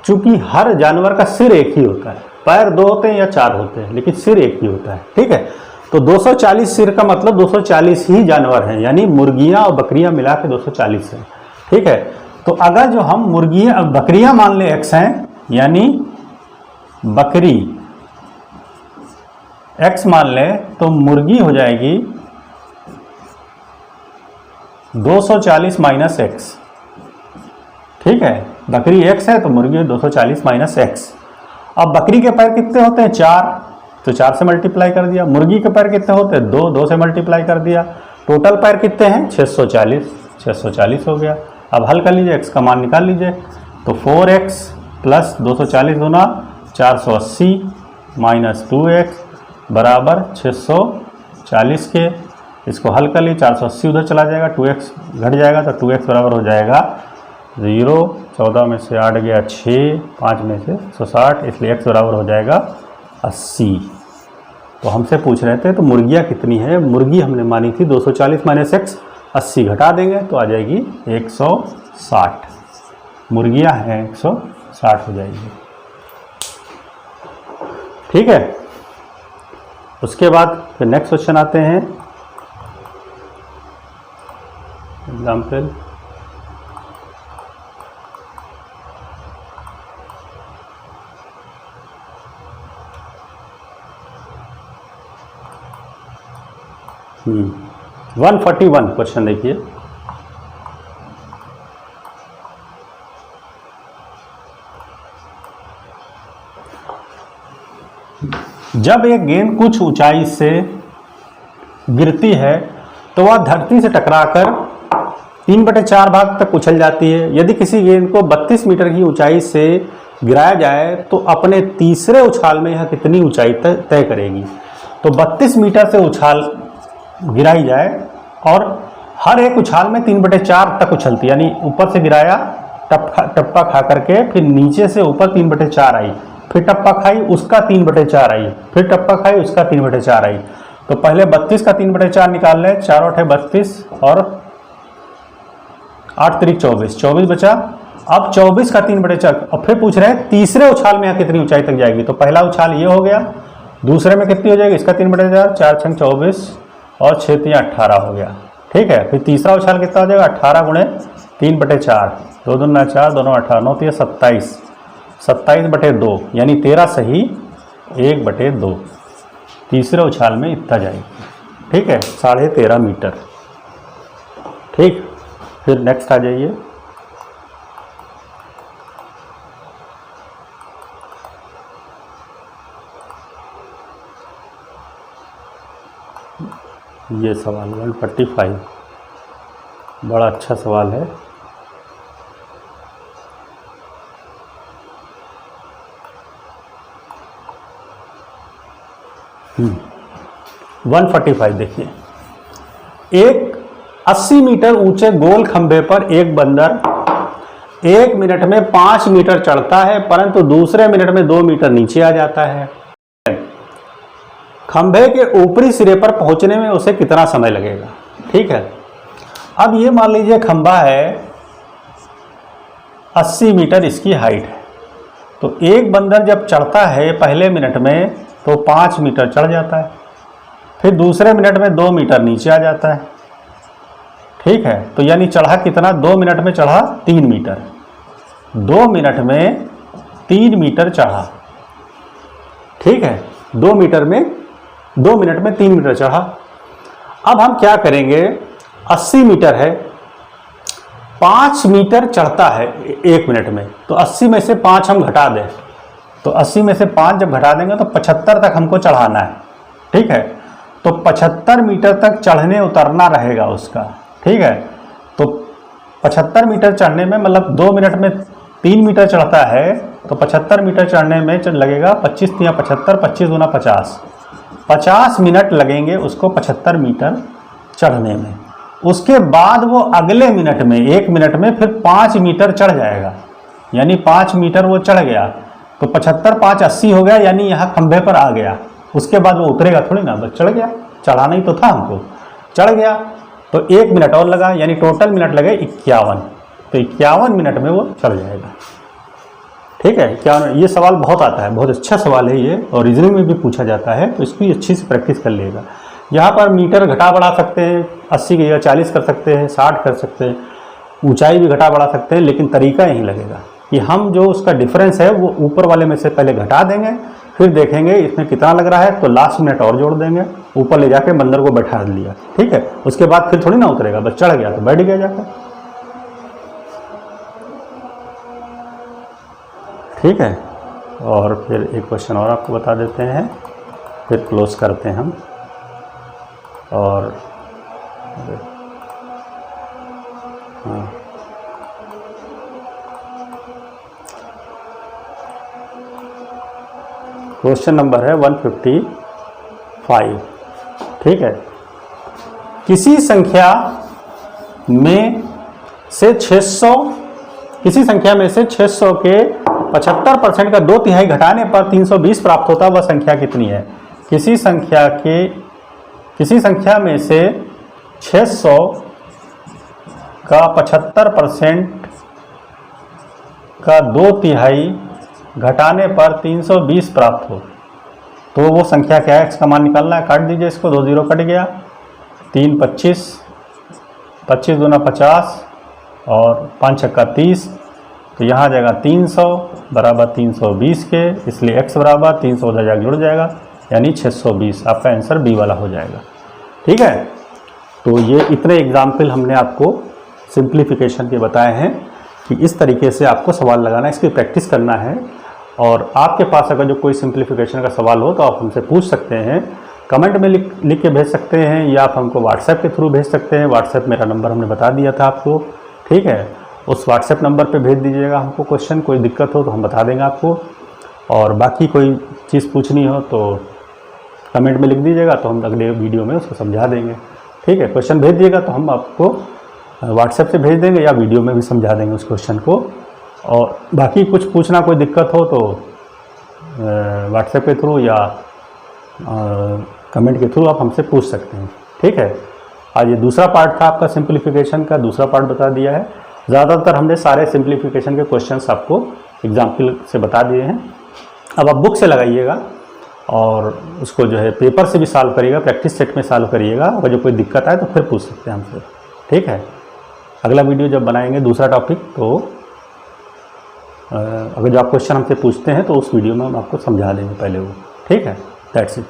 चूंकि हर जानवर का सिर एक ही होता है, पैर 2 होते हैं या 4 होते हैं, लेकिन सिर एक ही होता है। ठीक है, तो 240 सिर का मतलब 240 ही जानवर हैं, यानी मुर्गियां और बकरियां मिला के 240 हैं। ठीक है, तो अगर जो हम बकरियां मान ले x हैं, यानी बकरी x मान ले, तो मुर्गी हो जाएगी 240 माइनस एक्स। ठीक है, बकरी x है तो मुर्गी 240 माइनस एक्स। अब बकरी के पैर कितने होते हैं? 4, तो 4 से मल्टीप्लाई कर दिया। मुर्गी के पैर कितने होते हैं? 2 से मल्टीप्लाई कर दिया। टोटल पैर कितने हैं? 640 हो गया। अब हल कर लीजिए, x का मान निकाल लीजिए, तो 4x प्लस 240 गुना 480 माइनस 2x बराबर 640 के। इसको हल कर लीजिए, 480 उधर चला जाएगा, 2x घट जाएगा, तो 2x बराबर हो जाएगा 0, 14 में से 8 गया 6, 5 में से 160, इसलिए x बराबर हो जाएगा 80। तो हमसे पूछ रहे थे तो मुर्गियाँ कितनी है? मुर्गी हमने मानी थी 240 माइनस एक्स, 80 घटा देंगे तो आ जाएगी 160। मुर्गियाँ हैं 160 हो जाएगी। ठीक है, उसके बाद फिर नेक्स्ट क्वेश्चन आते हैं। एग्जाम्पल, -141 क्वेश्चन देखिए। जब एक गेंद कुछ ऊंचाई से गिरती है तो वह धरती से टकराकर 3/4 भाग तक उछल जाती है। यदि किसी गेंद को 32 मीटर की ऊंचाई से गिराया जाए तो अपने तीसरे उछाल में यह कितनी ऊंचाई तय करेगी? तो 32 मीटर से उछाल गिराई जाए और हर एक उछाल में 3/4 तक उछलती, यानी ऊपर से गिराया, टप्पा खा करके फिर नीचे से ऊपर 3/4 आई, फिर टप्पा खाई उसका 3/4 आई, फिर टप्पा खाई उसका 3/4 आई। तो पहले 32 का 3/4 निकाल लें, 4 8 32 और 8 3 24, 24 बचा। अब 24 का 3/4 और फिर पूछ रहे हैं तीसरे उछाल में कितनी ऊंचाई तक जाएगी। तो पहला उछाल ये हो गया, दूसरे में कितनी हो जाएगी? इसका 3/4, 4 6 24 और 6 3 18 हो गया। ठीक है, फिर तीसरा उछाल कितना हो जाएगा? 18 गुणे 3/4, 2 दूना 4, दोनों 18, 9 3 27, 27/2, यानी 13 सही 1/2। तीसरे उछाल में इतना जाएगी। ठीक है, 13.5 मीटर। ठीक, फिर नेक्स्ट आ जाइए। ये सवाल 145 बड़ा अच्छा सवाल है। हम्म, 145 देखिए। एक 80 मीटर ऊंचे गोल खंभे पर एक बंदर 1 मिनट में 5 मीटर चढ़ता है परंतु दूसरे मिनट में 2 मीटर नीचे आ जाता है। खंभे के ऊपरी सिरे पर पहुंचने में उसे कितना समय लगेगा। ठीक है, अब ये मान लीजिए खंभा है 80 मीटर इसकी हाइट है, तो एक बंदर जब चढ़ता है पहले मिनट में तो 5 मीटर चढ़ जाता है, फिर दूसरे मिनट में 2 मीटर नीचे आ जाता है। ठीक है, तो यानी चढ़ा कितना, 2 मिनट में चढ़ा 3 मीटर, 2 मिनट में 3 मीटर चढ़ा। ठीक है, 2 मिनट में 3 मीटर चढ़ा। अब हम क्या करेंगे, 80 मीटर है, 5 मीटर चढ़ता है 1 मिनट में, तो 80 में से 5 हम घटा दें, तो 80 में से 5 जब घटा देंगे तो 75 तक हमको चढ़ाना है। ठीक है, तो 75 मीटर तक चढ़ने उतरना रहेगा उसका। ठीक है, तो 75 मीटर चढ़ने में मतलब 2 मिनट में 3 मीटर चढ़ता है, तो 75 मीटर चढ़ने में लगेगा 25 या 75, 25 गुना 50, 50 मिनट लगेंगे उसको 75 मीटर चढ़ने में। उसके बाद वो अगले मिनट में 1 मिनट में फिर 5 मीटर चढ़ जाएगा, यानी 5 मीटर वो चढ़ गया, तो 75 5 80 हो गया, यानी यहाँ खंभे पर आ गया। उसके बाद वो उतरेगा थोड़ी ना, बस चढ़ गया, चढ़ाना ही तो था हमको, चढ़ गया। तो 1 मिनट और लगा, यानी टोटल मिनट लगे 51, तो 51 मिनट में वो चढ़ जाएगा। ठीक है, 51। ये सवाल बहुत आता है, बहुत अच्छा सवाल है ये, और रीजनिंग में भी पूछा जाता है, तो इसकी अच्छी से प्रैक्टिस कर लेगा। यहाँ पर मीटर घटा बढ़ा सकते हैं, 80 की जगह 40 कर सकते हैं, 60 कर सकते हैं, ऊंचाई भी घटा बढ़ा सकते हैं, लेकिन तरीका यही लगेगा कि हम जो उसका डिफरेंस है वो ऊपर वाले में से पहले घटा देंगे, फिर देखेंगे इसमें कितना लग रहा है, तो लास्ट मिनट और जोड़ देंगे, ऊपर ले जाके बंदर को बैठा लिया। ठीक है, उसके बाद फिर थोड़ी ना उतरेगा, बस चढ़ गया तो बैठ गया जाकर। ठीक है, और फिर एक क्वेश्चन और आपको बता देते हैं, फिर क्लोज करते हैं हम। और हाँ, क्वेश्चन नंबर है 155। ठीक है, किसी संख्या में से 600 के 75% का 2/3 घटाने पर 320 प्राप्त होता है, वह संख्या कितनी है। किसी संख्या में से 600 का 75% का 2/3 घटाने पर 320 प्राप्त हो, तो वो संख्या क्या है। एक्स का मान निकालना है, काट दीजिए इसको, 2 0 कट गया, 3 25, 25 दूना 50 और 5 छक्का 30, तो यहाँ आ जाएगा 300 बराबर 320 के, इसलिए x बराबर 300 उधर जाकर जुड़ जाएगा, यानी 620। आपका आंसर बी वाला हो जाएगा। ठीक है, तो ये इतने एग्जाम्पल हमने आपको सिंप्लीफिकेशन के बताए हैं कि इस तरीके से आपको सवाल लगाना है, इसकी प्रैक्टिस करना है। और आपके पास अगर जो कोई सिंप्लीफिकेशन का सवाल हो तो आप हमसे पूछ सकते हैं, कमेंट में लिख के भेज सकते हैं, या आप हमको व्हाट्सएप के थ्रू भेज सकते हैं। व्हाट्सएप मेरा नंबर हमने बता दिया था आपको। ठीक है, उस व्हाट्सएप नंबर पे भेज दीजिएगा हमको क्वेश्चन, कोई दिक्कत हो तो हम बता देंगे आपको। और बाकी कोई चीज़ पूछनी हो तो कमेंट में लिख दीजिएगा, तो हम अगले वीडियो में उसको समझा देंगे। ठीक है, क्वेश्चन भेज दिएगा तो हम आपको व्हाट्सएप से भेज देंगे, या वीडियो में भी समझा देंगे उस क्वेश्चन को। और बाकी कुछ पूछना, कोई दिक्कत हो तो व्हाट्सएप के थ्रू या कमेंट के थ्रू आप हमसे पूछ सकते हैं। ठीक है, आज ये दूसरा पार्ट था आपका सिंप्लीफिकेशन का, दूसरा पार्ट बता दिया है। ज़्यादातर हमने सारे सिंप्लीफिकेशन के क्वेश्चंस आपको एग्जाम्पल से बता दिए हैं। अब आप बुक से लगाइएगा और उसको जो है पेपर से भी सॉल्व करिएगा, प्रैक्टिस सेट में सॉल्व करिएगा। अगर जो कोई दिक्कत आए तो फिर पूछ सकते हैं हमसे। ठीक है, अगला वीडियो जब बनाएंगे दूसरा टॉपिक, तो अगर जो आप क्वेश्चन हमसे पूछते हैं तो उस वीडियो में हम आपको समझा देंगे पहले वो। ठीक है, दैट्स इट।